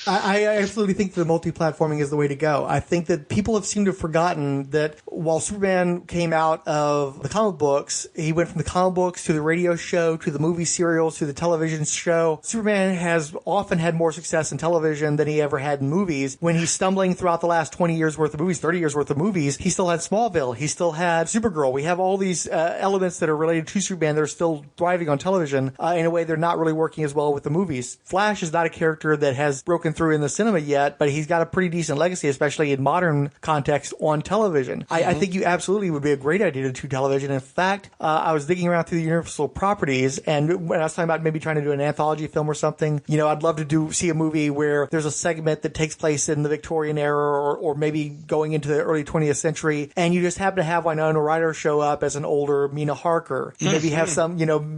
I absolutely think the multi-platforming is the way to go. I think that people have seemed to have forgotten that while Superman came out of the comic books, he went from the comic books to the radio show to the movie serials to the television show. Superman has often had more success in television than he ever had in movies. When he's stumbling throughout the last 20 years worth of movies, 30 years worth of movies, he still had Smallville. He still had Supergirl. We have all these elements that are related to Superman that are still thriving on television in a way they're not really working as well with the movies. Flash is not a character that has broken through in the cinema yet, but he's got a pretty decent legacy, especially in modern context on television. I think you absolutely would be a great idea to do television. In fact, I was digging around through the Universal properties, and when I was talking about maybe trying to do an anthology film or something, I'd love to see a movie where there's a segment that takes place in the Victorian era or maybe going into the early 20th century, and you just happen to have Winona Ryder show up as an older Mina Harker. You maybe have some,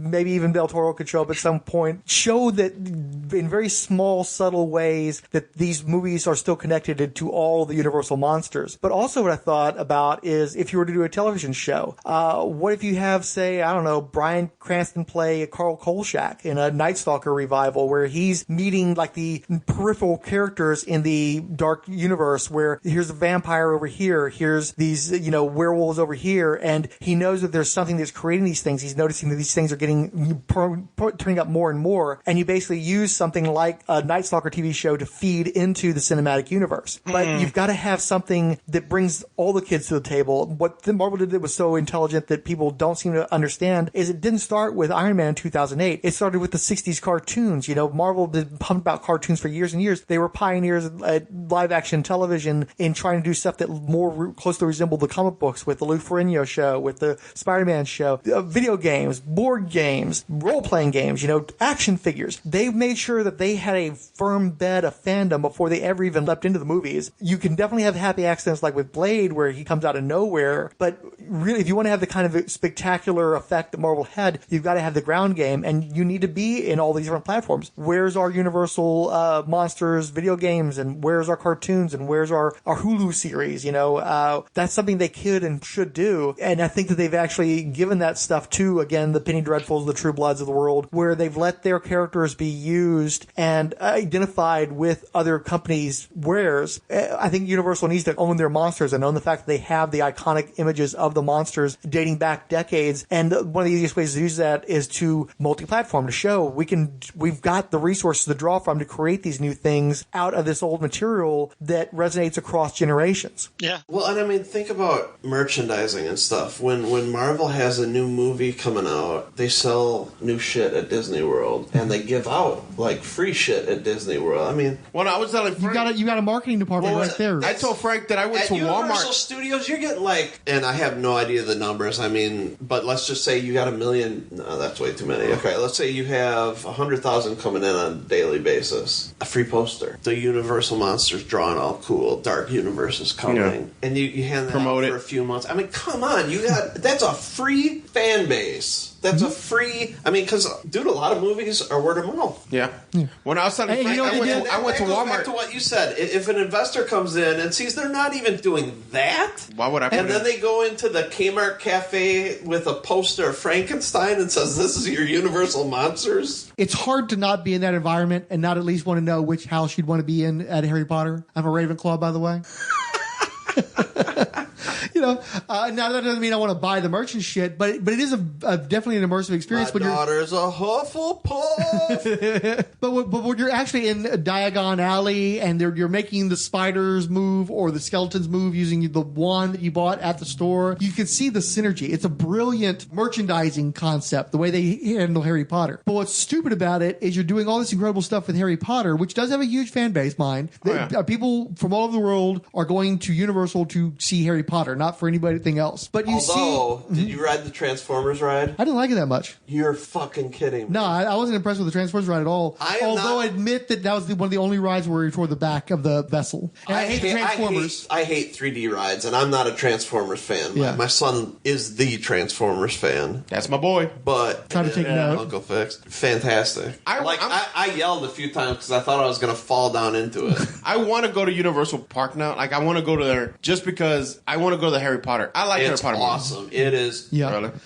maybe even Del Toro could show up at some point. Show that in very small, subtle ways that these movies are still connected to all the Universal monsters. But also what I thought about is if you were to do a television show, what if you have, say, I don't know, Bryan Cranston play Carl Kolchak in a Night Stalker revival where he's meeting like the peripheral characters in the dark universe where here's a vampire over here, here's these, werewolves over here, and he knows that there's something that's creating these things. He's noticing that these things are turning up more and more, and you basically use something like a Night Stalker TV show to feed into the cinematic universe. But you've got to have something that brings all the kids to the table. What Marvel did that was so intelligent that people don't seem to understand is it didn't start with Iron Man in 2008. It started with the 60s cartoons. Marvel did pumped about cartoons for years and years. They were pioneers at live action television in trying to do stuff that more closely resembled the comic books, with the Lou Ferrigno show, with the Spider-Man show, video games, board games, role-playing games, action figures. They made sure that they had a firm bed of fandom before they ever even leapt into the movies. You can definitely have happy accidents like with Blade where he comes out of nowhere, but really if you want to have the kind of spectacular effect that Marvel had, you've got to have the ground game, and you need to be in all these different platforms. Where's our Universal monsters video games, and where's our cartoons, and where's our Hulu series? That's something they could and should do, and I think that they've actually given that stuff to, again, the Penny Dreadfuls, the True Bloods of the world, where they've let their characters be used and identified with other companies' wares. I think Universal needs to own their monsters and own the fact that they have the iconic images of the monsters dating back decades, and one of the easiest ways to use that is to multi-platform, to show we've got the resources to draw from to create these new things out of this old material that resonates across generations. Yeah. Well, and I mean, think about merchandising and stuff. When Marvel has a new movie coming out, they sell new shit at Disney World, and they give out like free shit at Disney World. I mean, well, I was telling Frank, you got a marketing department right there. I told Frank that I went to Universal Walmart Studios. You're getting and I have no idea the numbers. I mean, but let's just say you got 1 million. No, that's way too many. Okay, let's say you have 100,000 coming in on a daily basis. A free poster. The Universal monsters drawn all cool. Dark Universe is coming, and you hand that out for a few months. I mean, come on, that's a free fan base. That's a free. I mean, because dude, a lot of movies are word of mouth. Yeah. When I was telling Frank, I went to Walmart. Back to what you said. If an investor comes in and sees they're not even doing that, why would I? And then they go into the Kmart cafe with a poster of Frankenstein and says, "This is your Universal monsters." It's hard to not be in that environment and not at least want to know which house you'd want to be in at Harry Potter. I'm a Ravenclaw, by the way. Now that doesn't mean I want to buy the merchant shit, but it is definitely an immersive experience. My daughter's a Hufflepuff. but when you're actually in Diagon Alley and you're making the spiders move or the skeletons move using the wand that you bought at the store, you can see the synergy. It's a brilliant merchandising concept, the way they handle Harry Potter. But what's stupid about it is you're doing all this incredible stuff with Harry Potter, which does have a huge fan base, People from all over the world are going to Universal to see Harry Potter, not for anything else. But did you ride the Transformers ride? I didn't like it that much. You're fucking kidding me. No, I wasn't impressed with the Transformers ride at all. I admit that was one of the only rides where you toward the back of the vessel. And I hate the Transformers. I hate 3D rides, and I'm not a Transformers fan. Yeah. My son is the Transformers fan. That's my boy. But try to take note. Uncle Fix, fantastic. I yelled a few times because I thought I was going to fall down into it. I want to go to Universal Park now. I want to go to there just because I want to go to the Harry Potter. I like Harry Potter awesome. movies. It is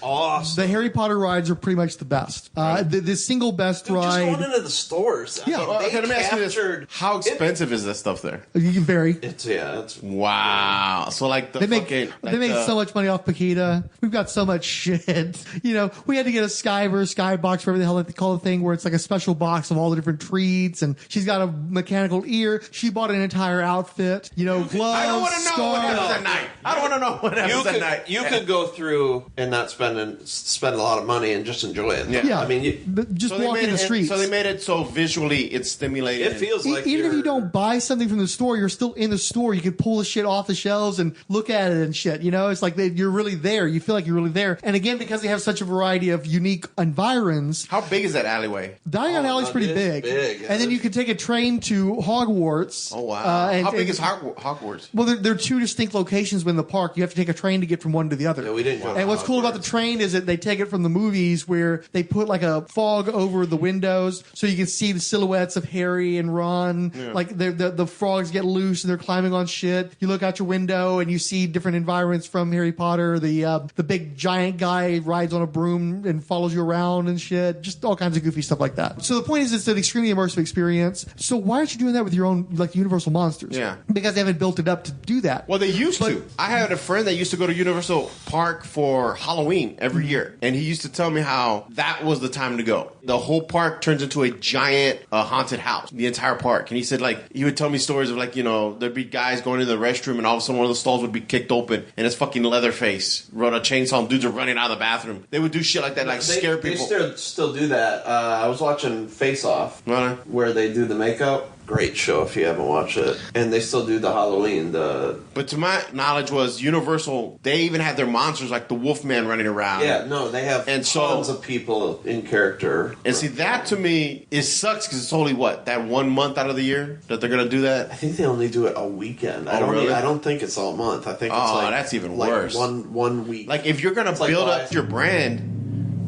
awesome. The Harry Potter rides are pretty much the best. The single best ride. Just going into the stores. Yeah. Okay, let me ask you this. How expensive is that stuff there? You can vary. It's wow. So like they make so much money off Pekita. We've got so much shit. You know, we had to get a sky box, whatever the hell they call the thing, where it's like a special box of all the different treats, and she's got a mechanical ear. She bought an entire outfit. You know, gloves. I don't want to know what happens at night. I don't want to know what happens at night. You could go through and not spend a lot of money and just enjoy it. Yeah. I mean, just walk in the streets. So they made it so visually it's stimulating. It feels like even if you don't buy something from the store, you're still in the store. You can pull the shit off the shelves and look at it and shit. You know, it's like you're really there. You feel like you're really there. And again, because they have such a variety of unique environs. How big is that alleyway? Diagon Alley's pretty big. And then you can take a train to Hogwarts. Oh, wow. How big is Hogwarts? Well, there are two distinct locations within the park. You have to take a train to get from one to the other. Yeah, we didn't go and what's cool about the train is that they take it from the movies where they put like a fog over the windows so you can see the silhouettes of Harry and Ron. Yeah. Like the frogs get loose and they're climbing on shit. You look out your window and you see different environments from Harry Potter. The big giant guy rides on a broom and follows you around and shit. Just all kinds of goofy stuff like that. So the point is it's an extremely immersive experience. So why aren't you doing that with your own like Universal Monsters? Yeah. Because they haven't built it up to do that. Well, they used to. I had a friend that used to go to Universal Park for Halloween every year. And he used to tell me how that was the time to go. The whole park turns into a giant haunted house. The entire park. And he said, like, he would tell me stories of, like, you know, there'd be guys going to the restroom and all of a sudden one of the stalls would be kicked open and it's fucking Leatherface rode a chainsaw and dudes are running out of the bathroom. They would do shit like that, like scare people. They still do that. I was watching Face Off, where they do the makeup. Great show if you haven't watched it. And they still do the Halloween. But to my knowledge was Universal, they even had their monsters like the Wolfman running around. Yeah, no, they have tons of people in character. And see, that to me, it sucks because it's only, that 1 month out of the year that they're going to do that? I think they only do it a weekend. I don't think it's all month. I think it's that's even worse. One week. Like, if you're going to build up your brand...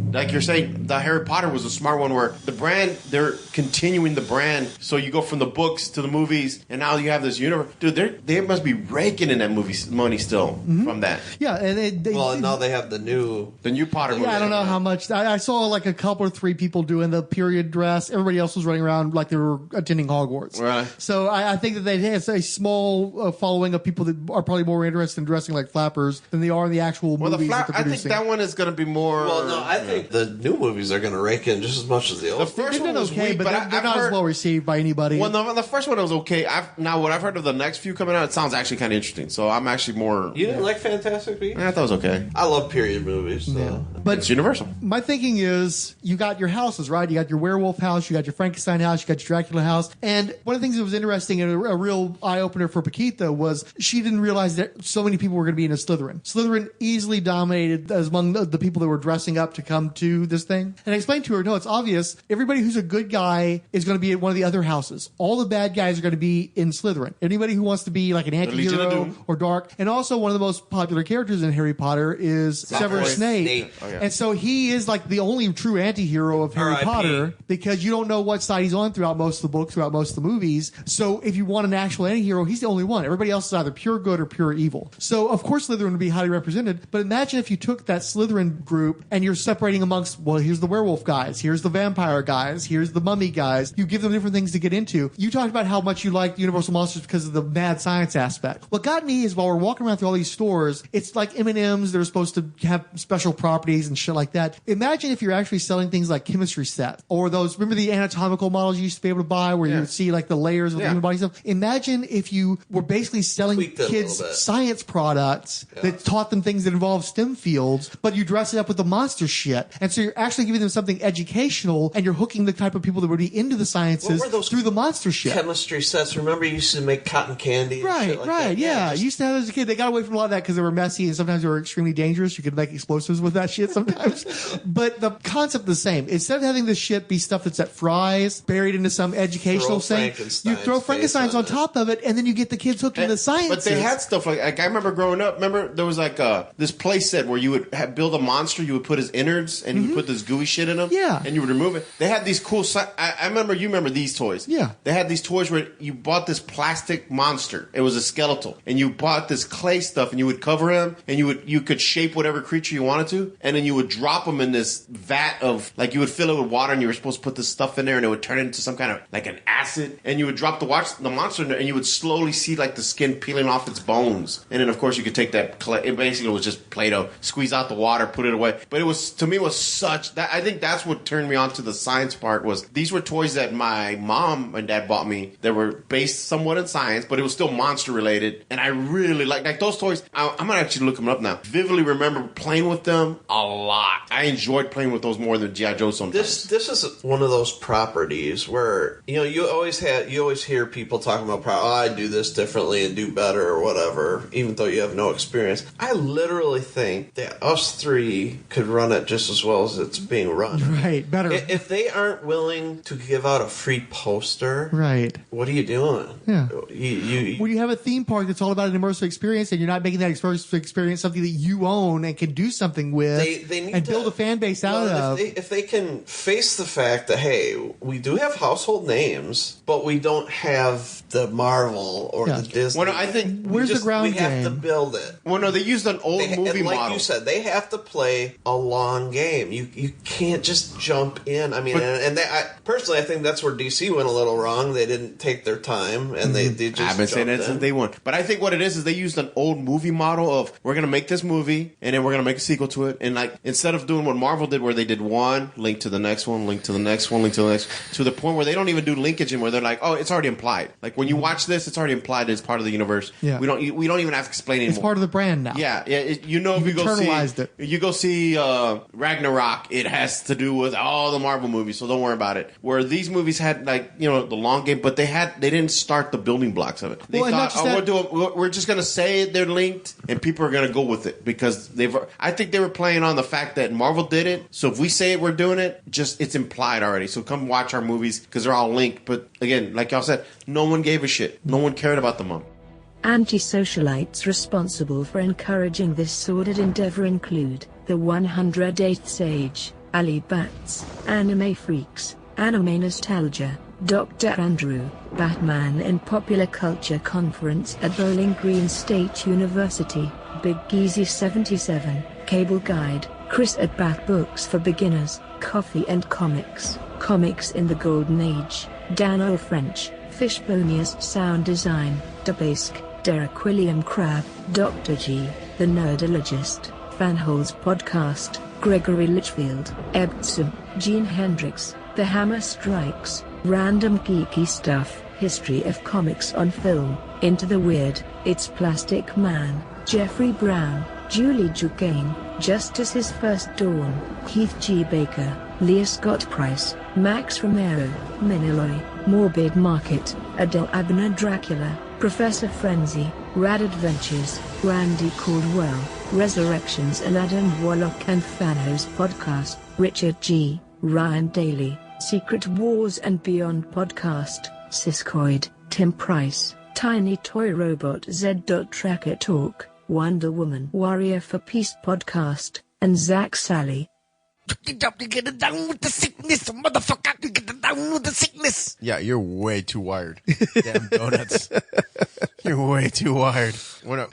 Like you're saying, the Harry Potter was a smart one where the brand, they're continuing the brand. So you go from the books to the movies, and now you have this universe. Dude, they must be raking in that movie money still from that. Yeah, and now they have the new Potter movie. Yeah, I don't know how much. I saw like a couple or three people doing the period dress. Everybody else was running around like they were attending Hogwarts. Right. So I think that they have a small following of people that are probably more interested in dressing like flappers than they are in the actual movies that they're I producing. think that one is going to be more... Well, no, I think the new movies are going to rake in just as much as the old. The first one was okay, weak, but they're not as well received by anybody. Well, no, the first one was okay. Now, what I've heard of the next few coming out, it sounds actually kind of interesting. So I'm actually more... You didn't like Fantastic Beasts? I thought it was okay. I love period movies. So. Yeah. But it's Universal. My thinking is, you got your houses, right? You got your werewolf house, you got your Frankenstein house, you got your Dracula house. And one of the things that was interesting and a real eye-opener for Pekita was she didn't realize that so many people were going to be into Slytherin. Slytherin easily dominated as among the people that were dressing up to come to this thing. And I explained to her, no, it's obvious. Everybody who's a good guy is going to be at one of the other houses. All the bad guys are going to be in Slytherin. Anybody who wants to be like an anti-hero or dark. And also one of the most popular characters in Harry Potter is Severus Snape. Oh, yeah. And so he is like the only true anti-hero of Harry Potter because you don't know what side he's on throughout most of the books, throughout most of the movies. So if you want an actual anti-hero, he's the only one. Everybody else is either pure good or pure evil. So of course Slytherin would be highly represented. But imagine if you took that Slytherin group and you're separating amongst, well, here's the werewolf guys, here's the vampire guys, here's the mummy guys. You give them different things to get into. You talked about how much you like Universal Monsters because of the mad science aspect. What got me is while we're walking around through all these stores, it's like M&Ms that are supposed to have special properties and shit like that. Imagine if you're actually selling things like chemistry sets or those, remember the anatomical models you used to be able to buy where you would see like the layers of the human body stuff? Imagine if you were basically selling kids science products that taught them things that involve STEM fields, but you dress it up with the monster shit. And so you're actually giving them something educational and you're hooking the type of people that would be into the sciences through the monster shit. Chemistry sets. Remember you used to make cotton candy and shit like that? Yeah. You used to have as a kid. They got away from a lot of that because they were messy and sometimes they were extremely dangerous. You could make explosives with that shit sometimes. But the concept is the same. Instead of having this shit be stuff that's at Fry's, buried into some educational thing, you throw Frankenstein's on top of it and then you get the kids hooked into the sciences. But they had stuff like I remember growing up, there was like this play set where you would build a monster, you would put his innards toys, and you would put this gooey shit in them. Yeah. And you would remove it. They had these cool... I remember... You remember these toys. Yeah. They had these toys where you bought this plastic monster. It was a skeletal. And you bought this clay stuff, and you would cover him, and you could shape whatever creature you wanted to, and then you would drop them in this vat of... Like, you would fill it with water, and you were supposed to put this stuff in there, and it would turn into some kind of... Like an acid. And you would drop the monster in there, and you would slowly see, like, the skin peeling off its bones. And then, of course, you could take that clay... It basically was just Play-Doh. Squeeze out the water, put it away. But it was... To me, it was such... That I think that's what turned me on to the science part was... These were toys that my mom and dad bought me that were based somewhat in science, but it was still monster related. And I really like those toys. I'm going to actually look them up now. Vividly remember playing with them a lot. I enjoyed playing with those more than G.I. Joe sometimes. This is one of those properties where, you always hear people talking about, I do this differently and do better or whatever, even though you have no experience. I literally think that us three could run it just as well as it's being run. Right, better. If they aren't willing to give out a free poster, right? What are you doing? Yeah. When you have a theme park that's all about an immersive experience, and you're not making that immersive experience something that you own and can do something with, they need and to build a fan base out of. If they can face the fact that, hey, we do have household names, but we don't have the Marvel or the Disney. Well, no, I think where's the ground we have to build it. Well, no, they used an old movie and like model. you said, they have to play a long game. You can't just jump in. I mean, personally, I think that's where DC went a little wrong. They didn't take their time, and they just I've been saying that since day one. But I think what it is they used an old movie model of we're going to make this movie, and then we're going to make a sequel to it. And like instead of doing what Marvel did, where they did one, link to the next one, link to the next one, link to the next, to the point where they don't even do linkage anymore. They're like, oh, it's already implied. Like when you watch this, it's already implied it's part of the universe. Yeah. We don't even have to explain it anymore. It's part of the brand now. Yeah. If you go internalized see, you go see Ragnarok, it has to do with all the Marvel movies, so don't worry about it. Where these movies had the long game, but they didn't start the building blocks of it. They thought, we're just going to say they're linked, and people are going to go with it because I think they were playing on the fact that Marvel did it. So if we say it, we're doing it. It's implied already. So come watch our movies because they're all linked. But again, like y'all said, no one gave a shit. No one cared about the mom. Anti-socialites responsible for encouraging this sordid endeavor include the 108th Sage, Ali Bats, Anime Freaks, Anime Nostalgia, Dr. Andrew, Batman and Popular Culture Conference at Bowling Green State University, Big Geezy 77, Cable Guide, Chris at Bath Books for Beginners, Coffee and Comics, Comics in the Golden Age, Dan O. French, Fishbonius Sound Design, Dabask, Derek William Crabb, Dr. G, The Nerdologist, Fanholes Podcast, Gregory Litchfield, Ebtsum, Gene Hendricks, The Hammer Strikes, Random Geeky Stuff, History of Comics on Film, Into the Weird, It's Plastic Man, Jeffrey Brown, Julie Duquesne, Justice's First Dawn, Heath G. Baker, Leah Scott Price, Max Romero, Miniloy, Morbid Market, Adele Abner Dracula, Professor Frenzy, Rad Adventures, Randy Caldwell, Resurrections and Adam Warlock and Fanos Podcast, Richard G., Ryan Daly, Secret Wars and Beyond Podcast, Siskoid, Tim Price, Tiny Toy Robot Z. Tracker Talk, Wonder Woman Warrior for Peace Podcast, and Zach Sally. Get down with the sickness, motherfucker. Get down with the sickness. Yeah, you're way too wired. Damn donuts. You're way too wired. What up?